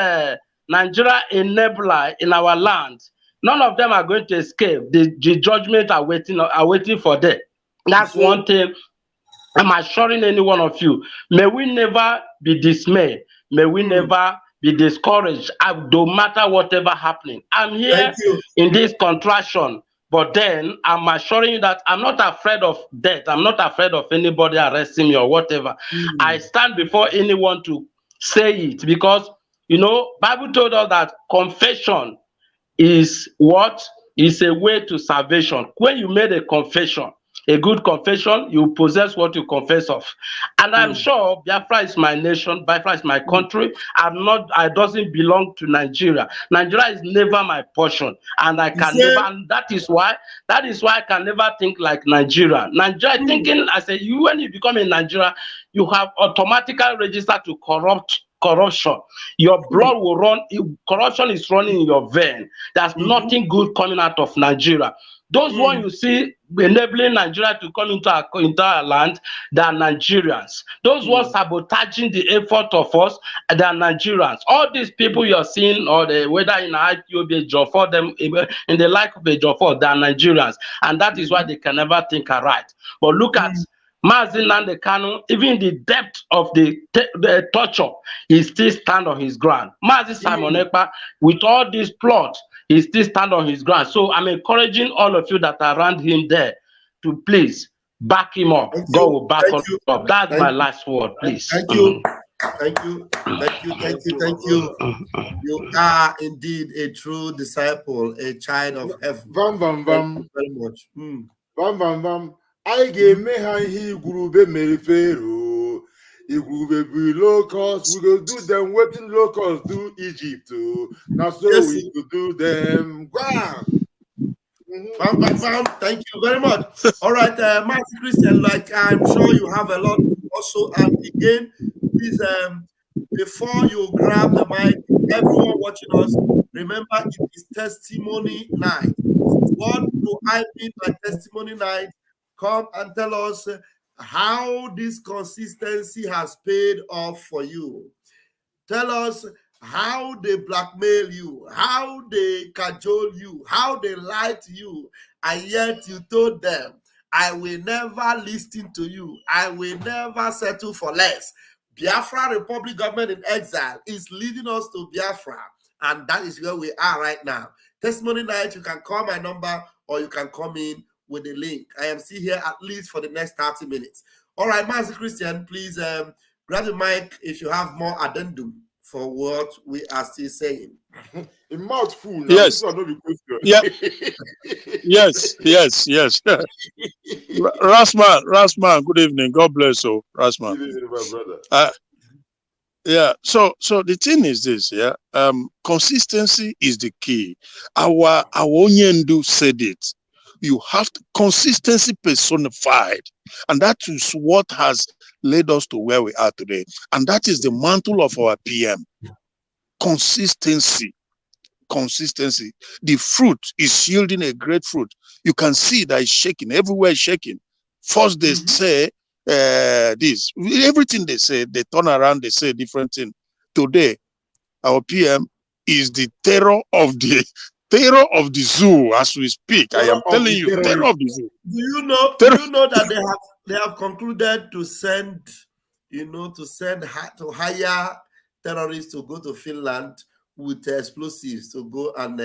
Nigeria enabler in our land, none of them are going to escape. The judgment are waiting for them. That's one thing I'm assuring any one of you. May we never be dismayed. May we never be discouraged, no matter whatever happening. I'm here in this contraction, but then I'm assuring you that I'm not afraid of death. I'm not afraid of anybody arresting me or whatever. I stand before anyone to say it because, you know, Bible told us that confession is what? Is a way to salvation. When you made a confession, a good confession, you possess what you confess of. And I'm sure Biafra is my nation, Biafra is my country. I doesn't belong to Nigeria. Nigeria is never my portion. And I can never, and that is why I can never think like Nigeria. Nigeria thinking, I say, when you become in Nigeria, you have automatically registered to corruption. Your blood will run, corruption is running in your vein. There's nothing good coming out of Nigeria. Those ones you see enabling Nigeria to come into our land, they are Nigerians. Those ones sabotaging the effort of us, they are Nigerians. All these people you're seeing, or whether in IPOB, Jofor, them in the like of a Jofor, they are Nigerians. And that is why they can never think right. But look at Mazin and the Kanu, even in the depth of the torture, he still stand on his ground. Mazin Simon Ekpa, with all this plot, he still stand on his ground. So I'm encouraging all of you that are around him there to please back him up. God will back him up. That's my last word, please. Thank you. Thank you. You are indeed a true disciple, a child of heaven. Thank you very much. I gave me he group merifero. If we be locals, we go do them waiting locals do Egypt too. Now so we could do them. Thank you very much. All right, Martin Christian, like I'm sure you have a lot also. And again, please, before you grab the mic, everyone watching us, remember it is testimony night. What do I mean by testimony night? Come and tell us how this consistency has paid off for you. Tell us how they blackmail you, how they cajole you, how they lie to you, and yet you told them, I will never listen to you. I will never settle for less. Biafra Republic Government in Exile is leading us to Biafra, and that is where we are right now. Testimony night, you can call my number or you can come in with the link. I am still here at least for the next 30 minutes. All right, Master Christian, please grab the mic if you have more addendum for what we are still saying. A mouthful. Yes. Yeah. yes. Rasman, good evening. God bless you, Rasman. Good evening, my brother. Yeah. So the thing is this, yeah. Consistency is the key. Our Onyendu said it. You have to, consistency personified, and that is what has led us to where we are today. And that is the mantle of our PM. Consistency. The fruit is yielding a great fruit. You can see that it's shaking. Everywhere it's shaking. First they say this. Everything they say, they turn around, they say a different thing. Today, our PM is the terror of the zoo as we speak. I am telling you, terror of the zoo. Do you know that they have concluded to send, to hire terrorists to go to Finland with explosives to go and,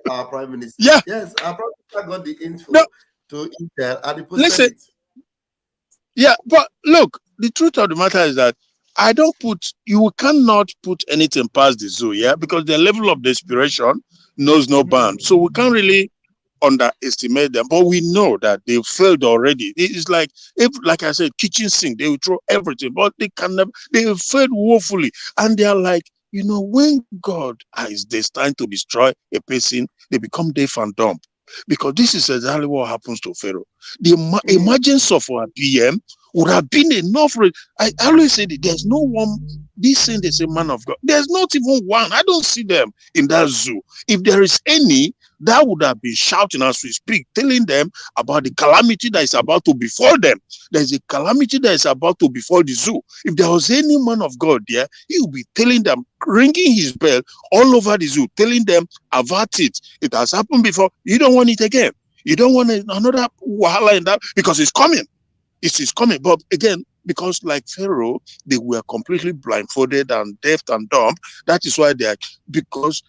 our prime minister. Yeah. Yes, our prime minister got the info No. to Intel and he Listen. posted it. Yeah, but look, the truth of the matter is that you cannot put anything past the zoo, yeah, because their level of desperation knows no bound. So we can't really underestimate them, but we know that they failed already. It's like, like I said, kitchen sink, they will throw everything, but they failed woefully. And they are like, when God is destined to destroy a person, they become deaf and dumb. Because this is exactly what happens to Pharaoh. The emergence of our PM would have been enough. I always say that there's no one, this saying they say man of God. There's not even one. I don't see them in that zoo. If there is any, that would have been shouting as we speak, telling them about the calamity that is about to befall them. There's a calamity that is about to befall the zoo. If there was any man of God there, he would be telling them, ringing his bell all over the zoo, telling them, avert it. It has happened before. You don't want it again. You don't want another wahala in that, because it's coming. It is coming. But again, because like Pharaoh, they were completely blindfolded and deaf and dumb. That is why they are, because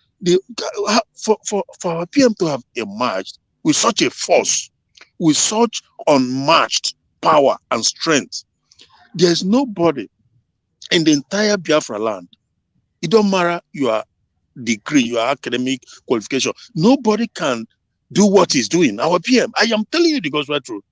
for our PM to have emerged with such a force, with such unmatched power and strength, there's nobody in the entire Biafra land. It don't matter your degree, your academic qualification. Nobody can do what he's doing. Our PM, I am telling you the gospel truth.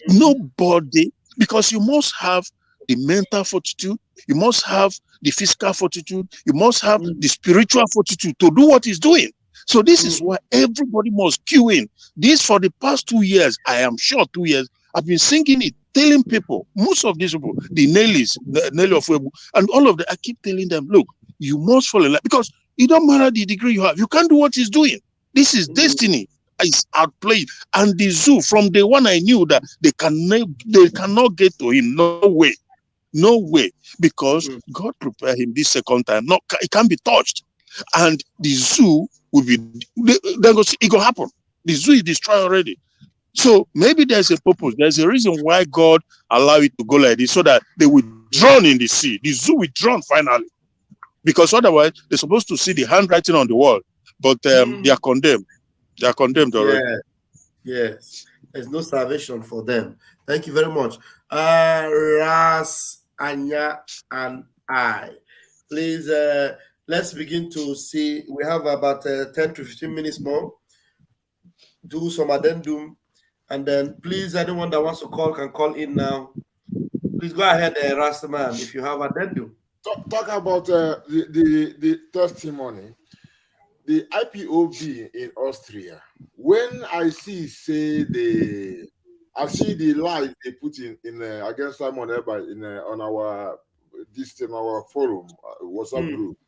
Nobody, because you must have the mental fortitude, you must have the physical fortitude, you must have the spiritual fortitude to do what he's doing. So this is why everybody must queue in. This for the past 2 years, I am sure 2 years, I've been singing it, telling people, most of these people, the Nellies, Nelly of Webu, and all of them, I keep telling them, look, you must fall in line, because it don't matter the degree you have, you can't do what he's doing. This is destiny. Is outplayed, and the zoo from day one I knew that they cannot get to him. No way, because God prepared him this second time. It can't be touched, and the zoo will be. It will happen. The zoo is destroyed already. So maybe there's a purpose. There's a reason why God allowed it to go like this, so that they will drown in the sea. The zoo will drown finally, because otherwise they're supposed to see the handwriting on the wall, but they are condemned. They are condemned already. Yes. There's no salvation for them. Thank you very much. Ras, Anya, and I. Please, let's begin to see. We have about 10 to 15 minutes more. Do some addendum. And then, please, anyone that wants to call can call in now. Please go ahead, Rastaman, if you have addendum. Talk about the testimony. The IPOB in Austria. When I see, I see the live they put in against Simon Eber on our forum, WhatsApp group.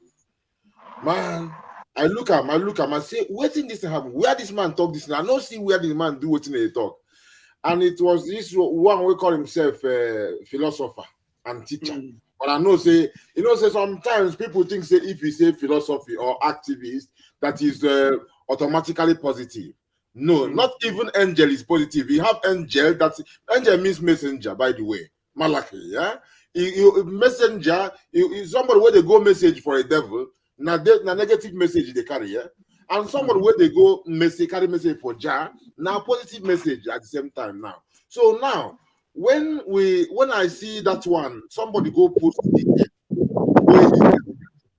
Man, I look at him, I say, what in this happen? Where this man talk this? I don't see where this man do what in they talk. And it was this one we call himself philosopher and teacher. But I know say sometimes people think say if you say philosophy or activist, that is automatically positive. No, not even angel is positive. We have angel, angel means messenger, by the way. Malachi, yeah? Messenger, somebody where they go message for a devil, na negative message they carry, yeah? And somebody where they go carry message for Jah, now positive message at the same time now. So now, when I see that one, somebody go post it,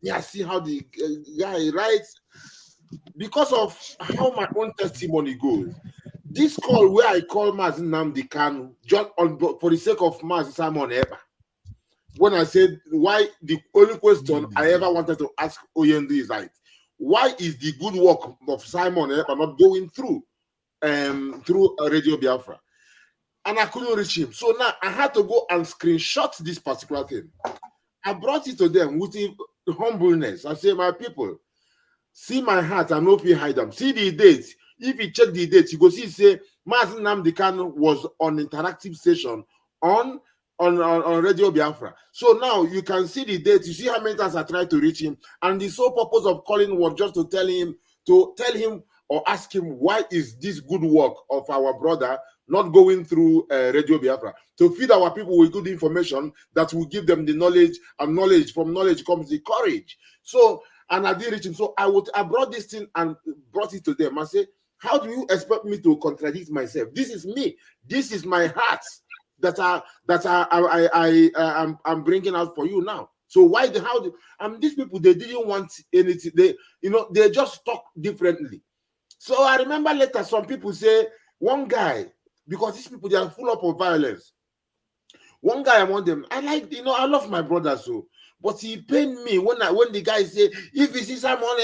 yeah, see how the guy writes. Because of how my own testimony goes, this call where I call Mazin Nnamdi Kanu just for the sake of Mazin Simon Eber. When I said why, the only question I ever wanted to ask Oyendi is like, why is the good work of Simon Eber not going through Radio Biafra? And I couldn't reach him. So now I had to go and screenshot this particular thing. I brought it to them with humbleness. I say, my people, see my heart and no fear hide them. See the dates. If you check the dates, you go see say Mazin Nnamdi Kanu was on interactive session on Radio Biafra. So now you can see the date. You see how many times I tried to reach him, and the sole purpose of calling was just to tell him or ask him why is this good work of our brother not going through Radio Biafra. To feed our people with good information that will give them the knowledge, and knowledge, from knowledge comes the courage. So, and I did reach him. So I brought this thing and brought it to them. I say, how do you expect me to contradict myself? This is me. This is my heart I'm bringing out for you now. So why these people, they didn't want anything. They just talk differently. So I remember later some people say, one guy, because these people, they are full up of violence. One guy among them, I love my brother so, but he pained me when the guy say, if he see someone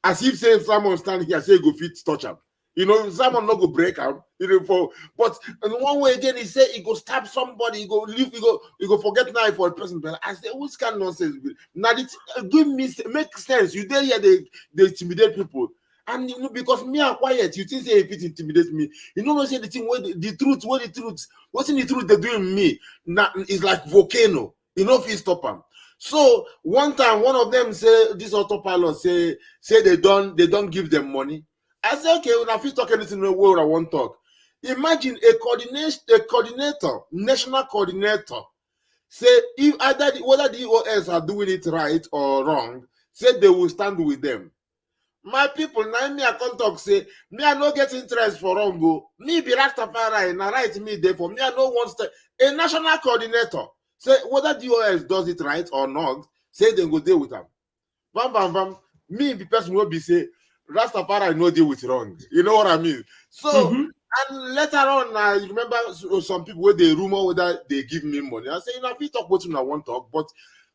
as if say someone stand here, say go fit touch him. Someone not go break out. But in one way again, he say he go stab somebody, he go leave, he go forget knife for a person. But I say, which kind of nonsense? Now make sense. You there here, they intimidate people. And because me are quiet, you think say if it intimidates me, say the thing where the truth, what's in the truth they doing me now is like volcano. If you stop them. So one time, one of them say this autopilot say they don't give them money. I say, okay, when I feel talk anything where I want to talk. Imagine a coordinator, national coordinator, say if whether the EOS are doing it right or wrong, say they will stand with them. My people, now me I can't talk, say, me I no get interest for wrong go. Me be Rastafari, and I write me there for me, I no want to. A national coordinator, say whether the EOS does it right or not, say they go deal with them. Bam, bam, bam. Me, the person will be say, Rastafari no deal with wrong. You know what I mean? So, and later on, I remember some people where they rumor whether they give me money. I say, if you talk what I want to talk, but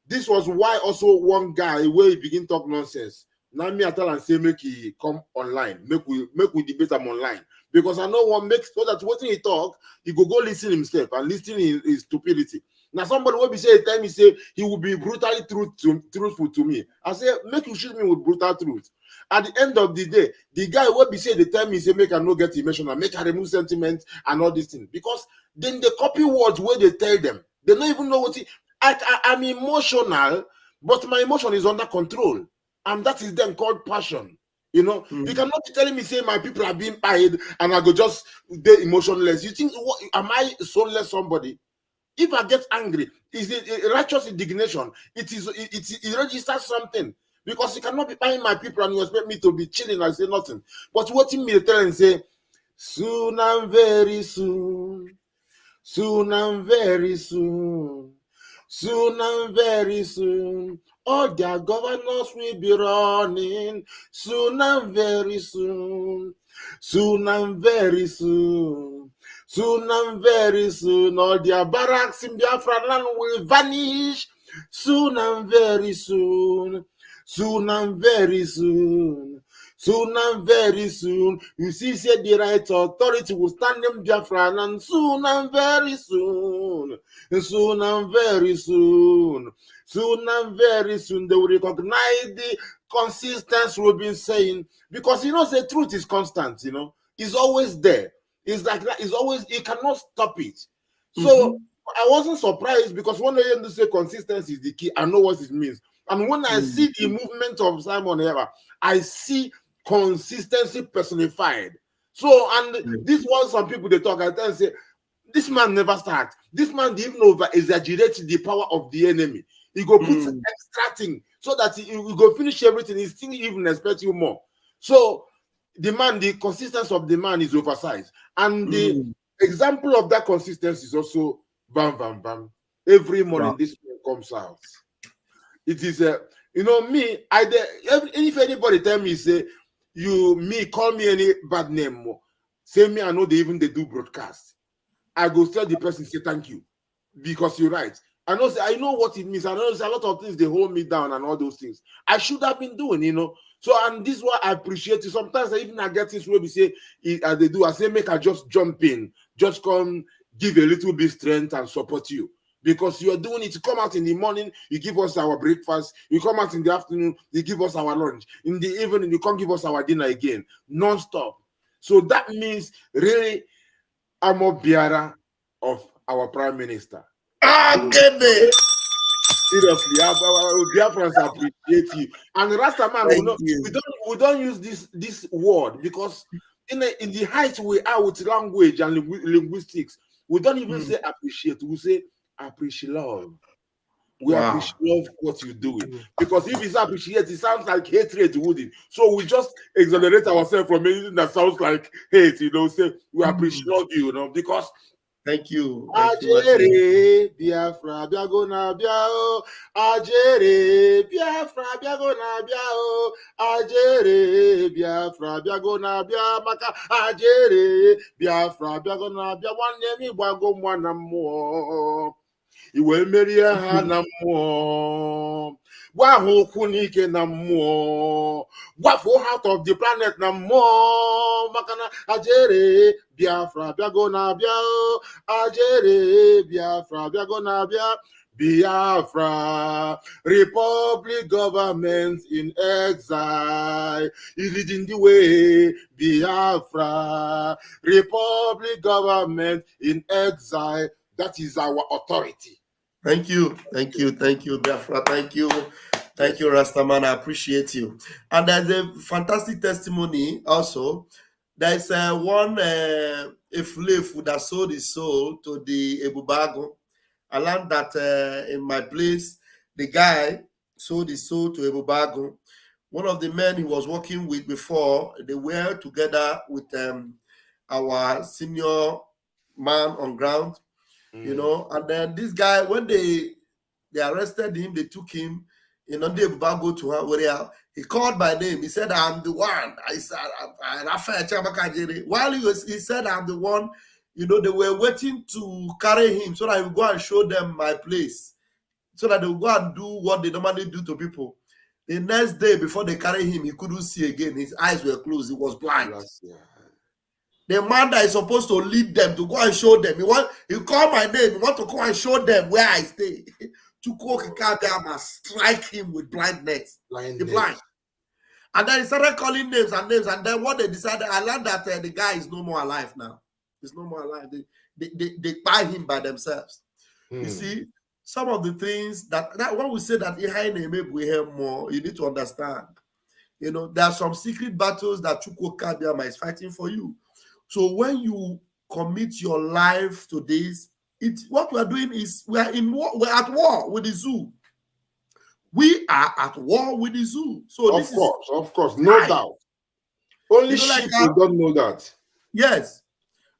this was why also one guy where he begin talk nonsense. Now me I tell and say make he come online, make we debate him online, because I know one makes so that what he talk, he go listen himself and listen his stupidity. Now somebody will be say time he say he will be brutally truthful to me. I say make you shoot me with brutal truth. At the end of the day, the guy will be say the time he say make I no get emotional, make I remove sentiment and all these things, because then they copy words where they tell them. They don't even know what I'm emotional, but my emotion is under control. And that is then called passion. You cannot be telling me, say, my people are being paid and I go just be emotionless. You think, am I soulless somebody? If I get angry, is it righteous indignation? It registers something. Because you cannot be paying my people and you expect me to be chilling and say nothing. But what you me tell and say, soon and very soon, soon and very soon, soon and very soon, all their governors will be running soon and very soon, soon and very soon, soon and very soon. All their barracks in Biafra land will vanish soon and very soon, soon and very soon, soon and very soon. You see, say the right authority will stand in Biafra land soon and very soon, soon and very soon. Soon and very soon they will recognize the consistency we've been saying, because the truth is constant, it's always there. It's like that, it's always, you cannot stop it. So I wasn't surprised, because when they say consistency is the key, I know what it means. And when I see the movement of Simon Era, I see consistency personified. So, and this was some people they talk, I tell and say, this man never starts. This man didn't over exaggerate the power of the enemy. He go put extra thing so that he go finish everything. He still even expect you more. So the consistency of the man is oversized. And the example of that consistency is also bam, bam, bam. Every morning this comes out. It is me, if anybody tell me, say, call me any bad name, say me, I know they do broadcast. I go tell the person, say thank you, because you're right. I know what it means. I know there's a lot of things they hold me down and all those things. I should have been doing, So, and this is what I appreciate it. Sometimes I get things where we say, as they do, I say, make I just jump in, just come give a little bit strength and support you. Because you are doing it. You come out in the morning, you give us our breakfast. You come out in the afternoon, you give us our lunch. In the evening, you come give us our dinner again, non-stop. So that means really, I'm a bearer of our Prime Minister. Seriously, our Biafrans appreciate you. And Rastaman, we don't use this word, because in the height we are with language and linguistics, we don't even say appreciate, we say appreciate love. We appreciate what you're doing. Because if it's appreciate, it sounds like hatred, wouldn't. So we just exonerate ourselves from anything that sounds like hate, you know, say we appreciate you, you know, because thank you. Ajere Biafra Biagona Biao Ajere Biafra Biagona Biao Ajere Biafra Biagona Bia Maka Ajere Biafra Biagona Bia one name Bago Mwana Mo Iwe Meria Hana Mo Waho Kunike na Mo Wafo out of the planet na Mo Makana Ajere Biafra Biagona Biao Ajere Biafra Biagona Bia Biafra Republic government in exile is leading the way. Biafra Republic government in exile. That is our authority. Thank you, Biafra. Thank you, Rastaman. I appreciate you. And there's a fantastic testimony also. There's one a slave that sold his soul to the Ebubago. I learned that in my place, the guy sold his soul to Ebubago. One of the men he was working with before, they were together with our senior man on ground. You know, and then this guy, when they arrested him, they took him, you know, they go to her. He called my name. He said, I'm the one. I said, while he said, I'm the one, you know, they were waiting to carry him so that he would go and show them my place, so that they would go and do what they normally do to people. The next day, before they carry him, he couldn't see again. His eyes were closed. He was blind. The man that is supposed to lead them to go and show them. He called my name. He want to go and show them where I stay. To go and strike him with blindness. The blind. And then he started calling names. And then what they decided, I learned that the guy is no more alive now. He's no more alive. They buy him by themselves. You see, some of the things that when we say that maybe we have more, you need to understand. You know, there are some secret battles that Chukwu Kabiama is fighting for you. So when you commit your life to this, what we are doing is we're at war with the zoo. We are at war with the zoo. So of course, no doubt. Only people don't know that. Yes,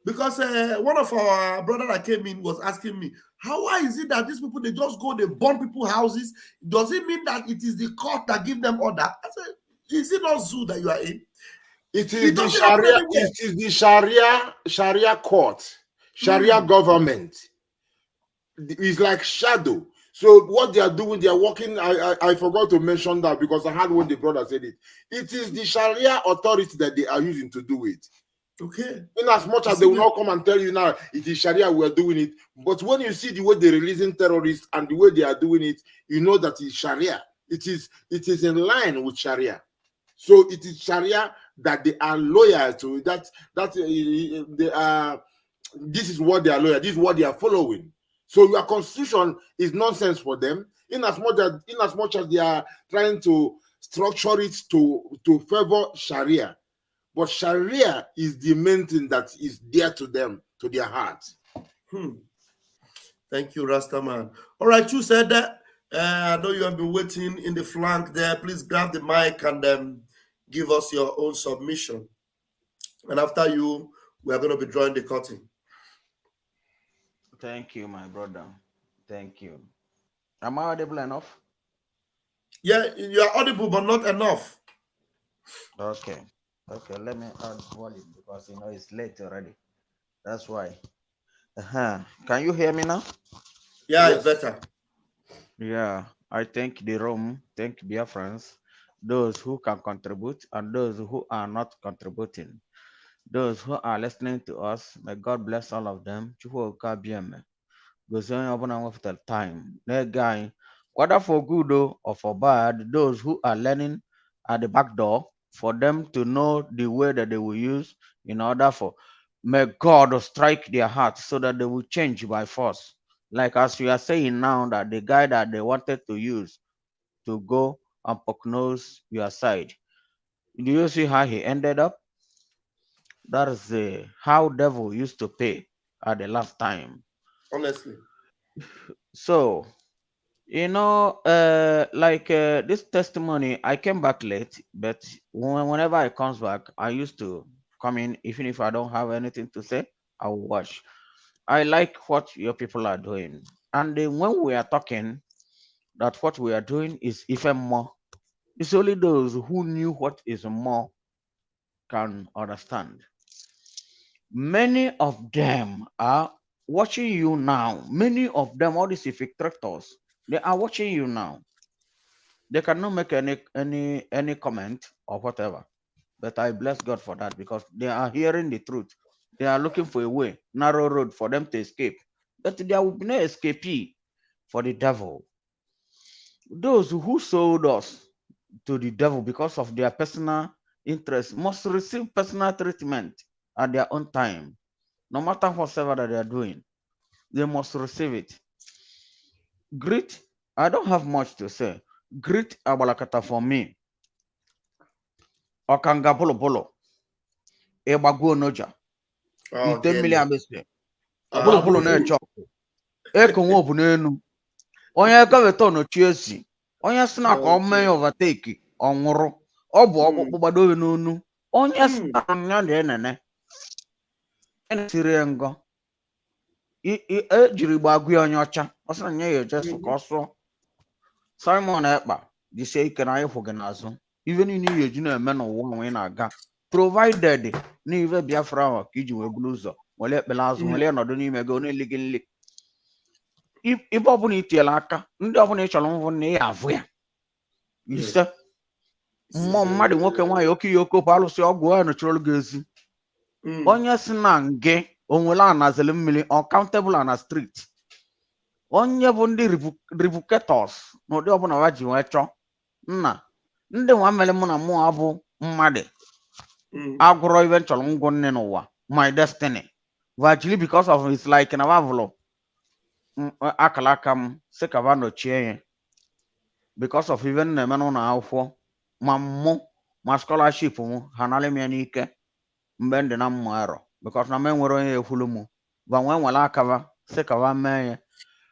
because one of our brother that came in was asking me, why is it that these people, they just go, they burn people's houses? Does it mean that it is the court that give them order? I said, is it not zoo that you are in? It is the Sharia. It is the Sharia court, Sharia government. It's like shadow. So what they are doing, they are working. I forgot to mention that because I had when the brother said it. It is the Sharia authority that they are using to do it. Okay. In as much as they will not come and tell you now it is Sharia, we are doing it. But when you see the way they're releasing terrorists and the way they are doing it, you know that it's Sharia. It is in line with Sharia. So it is Sharia that they are loyal to. They are. This is what they are loyal. This is what they are following. So your constitution is nonsense for them. In as much as they are trying to structure it to favor Sharia, but Sharia is the main thing that is dear to them, to their hearts. Thank you, Rastaman. All right, you said that. I know you have been waiting in the flank there. Please grab the mic and give us your own submission. And after you, we are going to be drawing the curtain. Thank you, my brother. Thank you. Am I audible enough? Yeah, you are audible, but not enough. Okay. Okay, let me add volume because you know it's late already. That's why. Can you hear me now? Yeah, yes. It's better. Yeah, I thank the room, thank Biafrans, those who can contribute and those who are not contributing. Those who are listening to us, may God bless all of them. Goes on with the time. Guy, whether for good or for bad, those who are learning at the back door, for them to know the way that they will use in order for, may God strike their hearts so that they will change by force. Like as we are saying now, that the guy that they wanted to use to go and poke nose your side. Do you see how he ended up? That is how devil used to pay at the last time. Honestly. So, this testimony, I came back late, but whenever I comes back, I used to come in, even if I don't have anything to say, I will watch. I like what your people are doing. And when we are talking, that what we are doing is even more. It's only those who knew what is more can understand. Many of them are watching you now. Many of them, all these infiltrators, they are watching you now. They cannot make any comment or whatever. But I bless God for that, because they are hearing the truth. They are looking for a way, narrow road for them to escape. But there will be no escapee for the devil. Those who sold us to the devil because of their personal interest must receive personal treatment at their own time. No matter whatever that they are doing, they must receive it. Greet, I don't have much to say. Greet Abalakata for me. Okanga bolo bolo. Egbago noja. Ite mmiri amese. Bolo bolo na-eche ọkụ. Eko nwa obu n'enu. Onye gaveta ọnọchi ezi. Onye si na ka ọ mee overtake ọ nwụrụ. Ọ bụ ọkpụkpụ gbadowe n'onu. Onye si na nya dị enene. Siri ngo. Ejiri gbagwe onye ọcha. Ọ sị na nye ya ejesu ka ọ sụọ. Simon Ekpa jisie ike na ịhụ gị n'azụ. Ife niile ihe eji na-eme n'ụwa onwe na-aga. Provided na ife Biafra ahụ ka iji wee buru ụzọ were ekpere azụ were nọdụ n'ime gị na-eli gị nli. Ibe ọbụla itiela aka, ndị ọbụla ị chọrọ mvụ na ị avụ ya. Ise mmụọ mmadụ nwoke nwaanyị oke ihe oke alụsị ọgwụ ya nọchiri gị ezi. Onye si na ngị onwere anazili mmiri uncountable na street. Onye bụ ndị revocators na ụdị ọbụla ha ji wee chọọ nna ndị nwa mere mụ na mụ abụ mmadụ agwụrọ ibe nchọrọ ngwụ nne n'ụwa my destiny vajili because of his like na vavụlụ akala aka m si ka va nọchie ya because of ibe na-eme n'ụlọ akwụkwọ ma mụ ma scholarship m ha nalị m ya n'ike mgbe ndị na mmụ arọ because na m enwere onye ekwulu m va nwee nwere akava si ka va mee ya.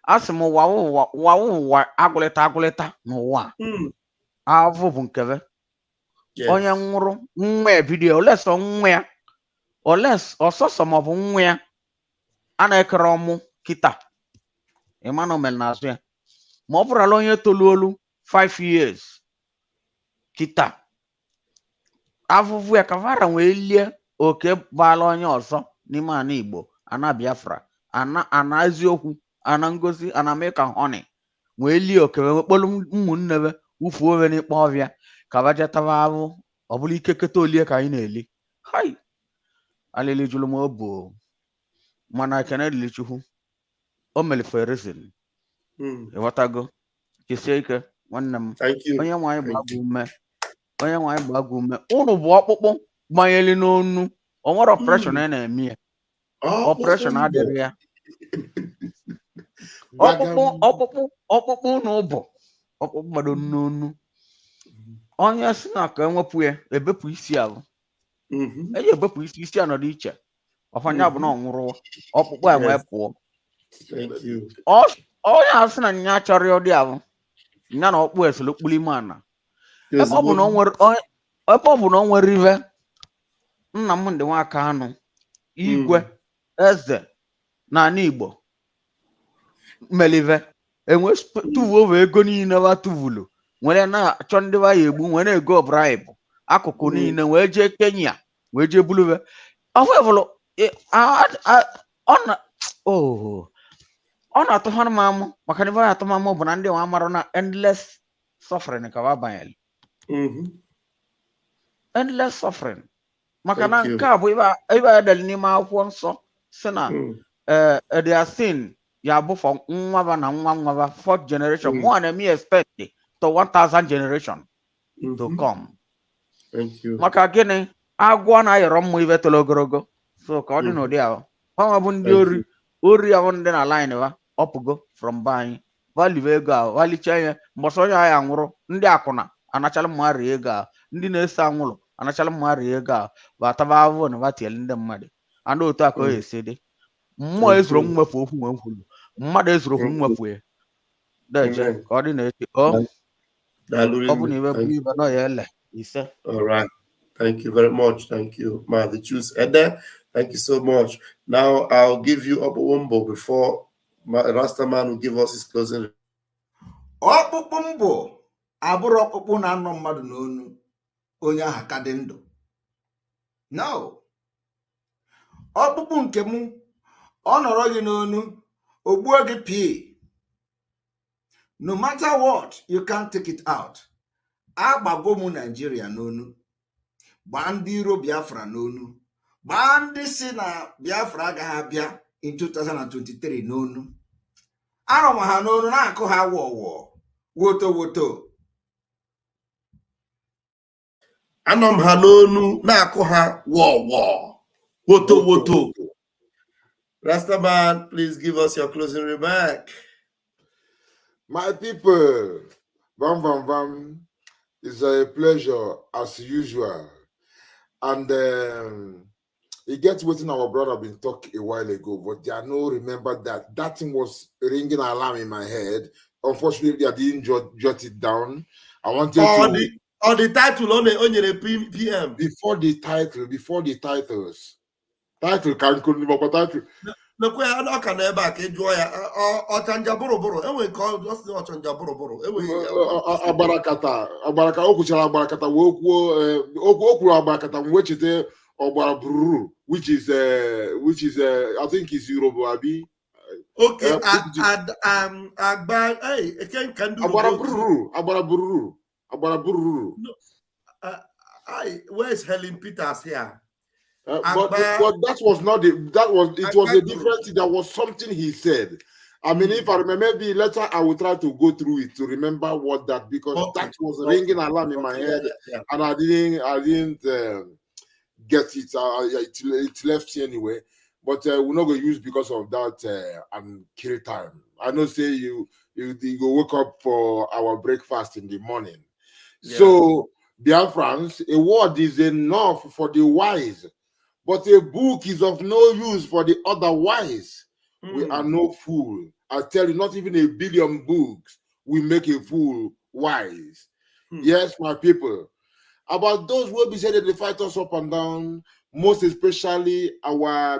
Asị m ụwa agwụlịta n'ụwa avụ bụ nkebe onye nwụrụ nwa ya vidiyo olesọ nwa ya ọsọsọ maọbụ nwa ya a na-ekere ọmụ kịta Emmanuel na-azụ ya ma ọ bụrụla onye toluolu 5 years kịta avụvụ ya kavara wee lie oke baala onye ọzọ n'ime ana Igbo ana Biafra ana eziokwu ana ngozi ana meka honey wee lie oke wee kpọrọ ụmụnne ufuo owe n'ikpe ọbịa ka bajetaba ahụ ọ bụla ike keta olie ka anyị na-eli hai alili jụrụ m obu mana ekene dịrị Chukwu o mere for a reason. Ịghọtago jisie ike nwanne m onye nwaanyị bụ agụ ume ụnụ bụ ọkpụkpụ gbanyeli n'onu o nwere operation a na-eme ya operation adịrị ya ọkpụkpụ na ụbọ ọkpụkpụ gbado n'onu onye si na ka enwepụ ya ebepụ isi ahụ eji ebepụ isi anọdụ iche ọfanya bụ na ọ nwụrụ ọkpụkpụ a wee pụọ. Onye asị na nya chọrọ ụdị ahụ nya na ọkpụ esolo kpuli ime ana ebe ọ bụ na o nwere ive nna m ndị nwaka anụ igwe eze na ana Igbo melive enwe tuvuo ego niile wa tuvulu nwere na-achọ ndị ya egbu nwere ego bribe akụkụ niile wee jee Kenya wee jee buluve ọfụvụlụ ọ na-atụgharị m amụ maka na ibe ya atụmamụ bụ na ndị nwa mara na endless suffering ka wa banyere endless suffering maka na nke a bụ ibe ya deli n'ime akwụkwọ nsọ si na their sin ya bụ for nwaba na nwaba 4th generation more than me expect to 1000 generation to come. Maka gịnị agwọ na-ayọrọ mmụ ibe tolo ogologo so ka ọ dị n'ụdị ahụ ha bụ ndị ori ahụ ndị na line wa ọpụgo from banyị valive ego ahụ valichaa ya mbọsọ onye ahụ nwụrụ ndị akwụna anachala mmadụ ego ahụ ndị na-ese anwụrụ anachala mmari ego bataba avụ na batiel ndị mmadụ and otu aka o esi dị mmụọ ezuru mwefu okwu nwe nkwulu mmadụ ezuru okwu mwefu ya deje ka ọ dị na-eche ọ bụ na iwe kwuru ibe nọ ya ele ise. All right. Thank you very much. Thank you, Ma. The choose Ede. Thank you so much. Now I'll give you Wombo before Rastaman will give us his closing. Okpukpu abụrụ ọkpụkpụ na-anọ mmadụ n'onu onye aha ka dị ndụ. No. Ọkpụkpụ nke mụ ọ nọrọ gị n'onu ogbuo gị pii. No matter what, you can't take it out. Agbago mụ Nigeria n'onu. Gbaa ndị iro Biafra n'onu. Gbaa ndị si na Biafra agaghị abịa in 2023 n'onu. Arọ ma ha n'onu na-akụ ha wọwọ. Woto. Anọ m ha n'onu na-akụ ha wọwọ. Woto. Rastaman, please give us your closing remark. My people, bam. It's a pleasure as usual. And it gets within our brother been talking a while ago, but I know remember that thing was ringing alarm in my head. Unfortunately, I didn't jot it down. I wanted the title on the PM. Before the titles. Title can't remember title. No, I can never enjoy Ochanja Boroboro. I will call just the Ochanja Boroboro. Abarakata Okuchala Barakata Oku Abarakata, which is Obaraburu, which is I think is Yoruba Abi. Okay, can do Abaraburu. No, where's Helen Peters here? But that was not it was a different thing. That was something he said. I mean, if I remember, maybe later I will try to go through it to remember what that, because that was ringing alarm in my head, and I didn't get it. It left anyway. But we're not going to use because of that and kill time. I know say you go wake up for our breakfast in the morning. Yeah. So Biafrans, a word is enough for the wise. But a book is of no use for the otherwise. We are no fool. I tell you, not even a billion books will make a fool wise. Yes, my people. About those who will be said that they fight us up and down, most especially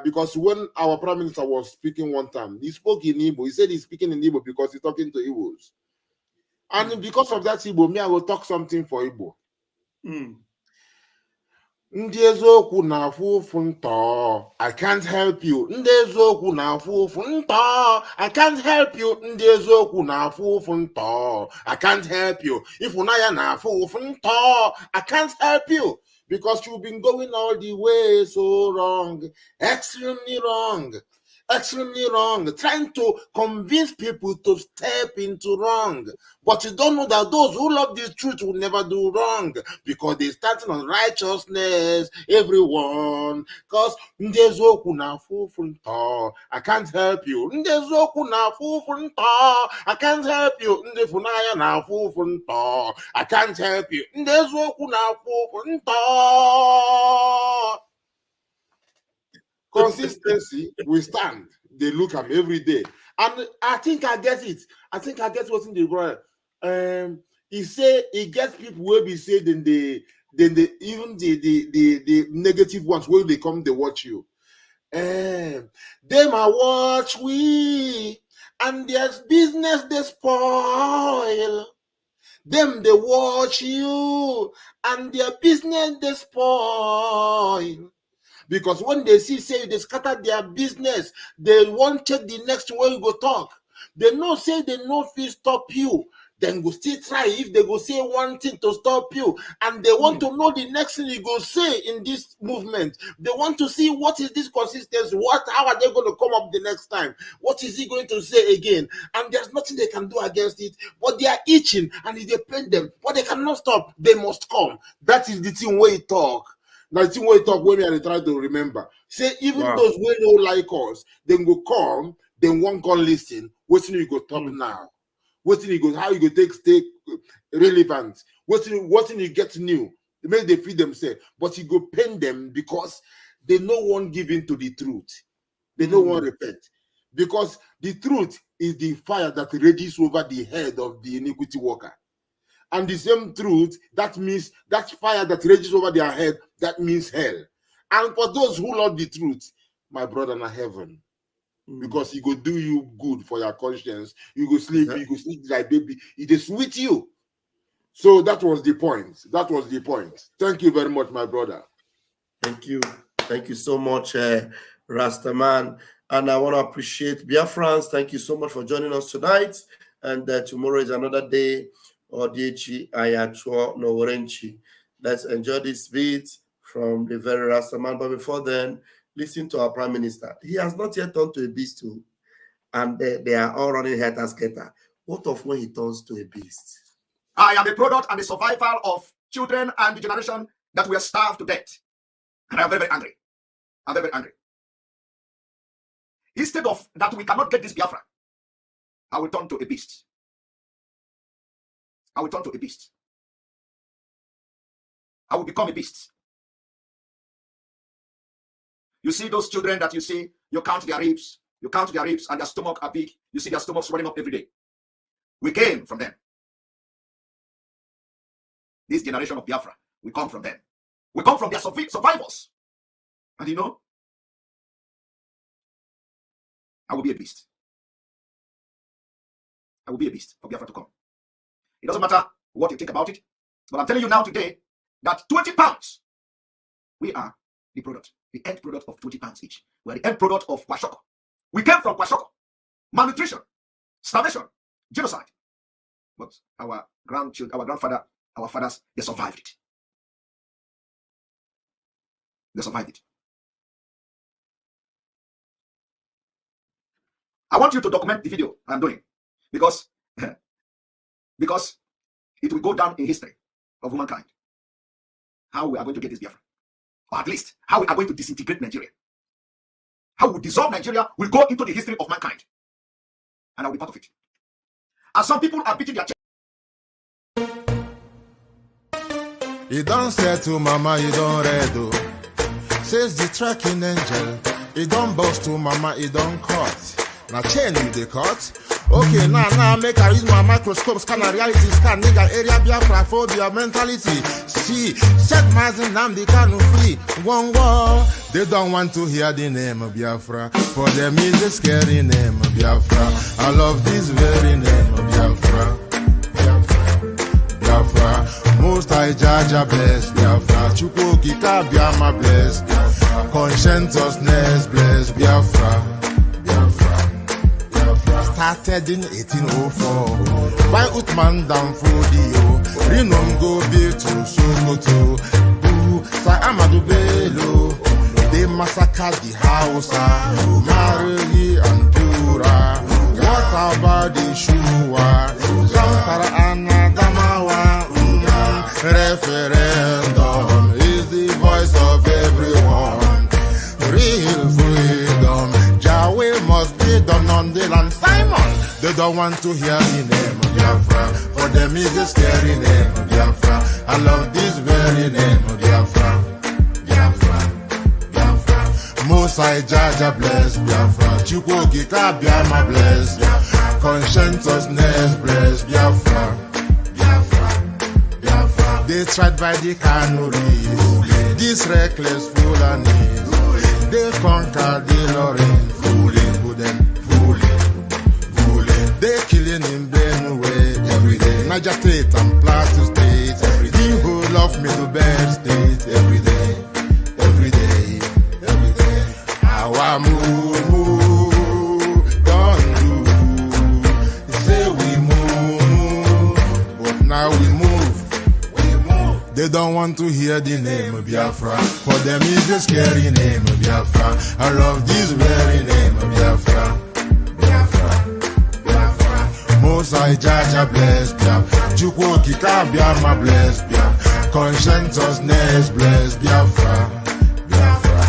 because when our Prime Minister was speaking one time, he spoke in Igbo. He said he's speaking in Igbo because he's talking to Igbos. And because of that Igbo, I will talk something for Igbo. Ndị eziokwu na-afụ ụfụ ntọ, I can't help you. Ndị eziokwu na-afụ ụfụ ntọ, I can't help you. Ndị eziokwu na-afụ ụfụ ntọ, I can't help you. Ifunanya na-afụ ụfụ ntọ, I can't help you. Because you've been going all the way so wrong, extremely wrong, trying to convince people to step into wrong. But you don't know that those who love this truth will never do wrong, because they're starting on righteousness, everyone. Because I can't help you. I can't help you. I can't help you. Consistency, we stand. They look at me every day. And I think I get it. I think I get what's in the brother. He say he gets people will be said in the negative ones when they come, they watch you. Them I watch we, and there's business they spoil. Them they watch you, and their business they spoil. Because when they say they scatter their business, they won't take the next way you go talk. They know say they no fit stop you. Then go still try if they go say one thing to stop you. And they want to know the next thing you go say in this movement. They want to see what is this consistency. How are they going to come up the next time? What is he going to say again? And there's nothing they can do against it. But they are itching and it depends them. But they cannot stop. They must come. That is the thing where you talk. Now, the thing where you talk when I try to remember. Say even those who don't like us, then go come, then one can listen. What you go talk now? What you go? How you go take relevant? What you get new? Make they feed themselves, but he go pain them because they no one give in to the truth. They no one repent. Because the truth is the fire that rages over the head of the iniquity worker. And the same truth, that means that fire that rages over their head, that means hell. And for those who love the truth, my brother, in heaven. Because he go do you good for your conscience. You go sleep, you go sleep like baby. It is with you. So that was the point. That was the point. Thank you very much, my brother. Thank you. Thank you so much, Rastaman. And I want to appreciate Biafrans. Thank you so much for joining us tonight. And tomorrow is another day. Odiechi Ayachua Noworenchi. Let's enjoy this beat from the very Rastaman. But before then, listen to our Prime Minister. He has not yet turned to a beast too. And they are all running head and scatter. What of when he turns to a beast? I am the product and the survival of children and the generation that were starved to death. And I am very, very angry. I'm very, very angry. Instead of that we cannot get this Biafra, I will turn to a beast. I will turn to a beast. I will become a beast. You see those children that you see, you count their ribs, and their stomach are big. You see their stomachs running up every day. We came from them. This generation of Biafra, we come from them. We come from their survivors. And you know, I will be a beast. I will be a beast for Biafra to come. It doesn't matter what you think about it, but I'm telling you now today that 20 pounds, we are the product, the end product of 20 pounds each. We are the end product of Kwashoko. We came from Kwashoko. Malnutrition, starvation, genocide. But our grandchildren, our grandfather, our fathers, they survived it. They survived it. I want you to document the video I'm doing because it will go down in history of humankind. How we are going to get this Biafra. Or at least, how we are going to disintegrate Nigeria. How we dissolve Nigeria will go into the history of mankind. And I will be part of it. And some people are beating their chest. You don't say to mama, you don't read. Says the tracking angel. You don't boast to mama, you don't cut. Now chain you the cut. Okay, now make I use my microscope, scan a reality, scan nigga area Biafra phobia mentality. See, set Mazin Namdi Kanu free. One war. They don't want to hear the name of Biafra. For them is a scary name of Biafra. I love this very name of Biafra. Biafra. Most I judge a bless Biafra. Chuko Kika Biama bless Biafra. Conscientiousness bless Biafra. Started in 1804 by Utman down Fodio. Rinom go be to Sokoto. Sa Amadou Bello. They massacred the Hausa, Marili and Pura. What about the Shua? Zamfara and Adamawa. Referendum is the voice of everyone. Real freedom. Yahweh must be done on the land. Simon, they don't want to hear the name of Biafra. For them is a scary name of Biafra. I love this very name of Biafra. Biafra, Biafra. Most I Jaja bless Biafra. Chukwu Kika Biama bless Biafra. Conscientiousness bless Biafra. Biafra, Biafra. They tried by the canories. This reckless Fulani. They conquered the Lorraine. They killing in Benue every day. Niger State and Plateau State every day. The whole of Middle State every day, every day, every day. Our move, don't do. Say we move, but now we move. They don't want to hear the name of Biafra. For them is the scary name of Biafra. I love this very name of Biafra. Most I Jaja bless Biafra. Chukwu Kika Biama bless Biafra. Conscientiousness bless Biafra. Biafra,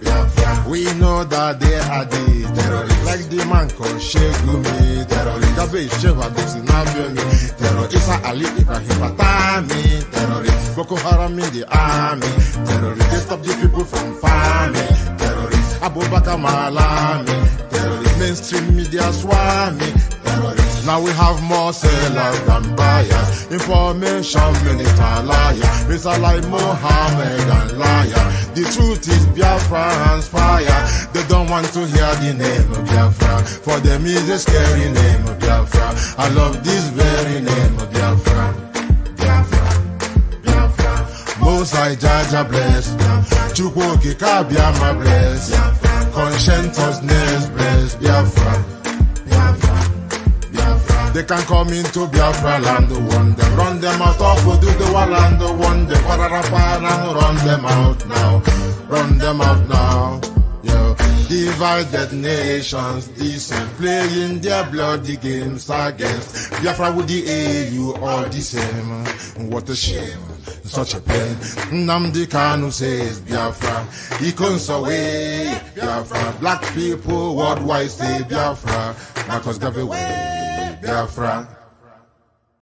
Biafra. We know that they are the terrorists. Like the man called Shegumi terrorist. Gabe Sheva Dixie Nabioni terrorist. Isa Ali Ibrahim Patami terrorist. Boko Haram in the army. Terrorists, they stop the people from farming. Terrorists, Abubakar Malami. Terrorists, mainstream media swami. Terrorists, now we have more sellers than buyers. Information minister liar. It's like Mohammed and liar. The truth is Biafra and fire. They don't want to hear the name of Biafra. For them is a scary name of Biafra. I love this very name of Biafra. Biafra, Biafra. Most I Jaja bless. Chukwoki Kabiama bless. Conscientiousness bless. Biafra. They can come into Biafra land, run them out of Oduduwa land, and run them out now, run them out now. Yo, divided nations, decent, playing their bloody games against Biafra with the AU all the same. What a shame, such a pain. Nnamdi Kanu says Biafra, he comes away Biafra. Black people worldwide say Biafra, Marcus gave away Biafra.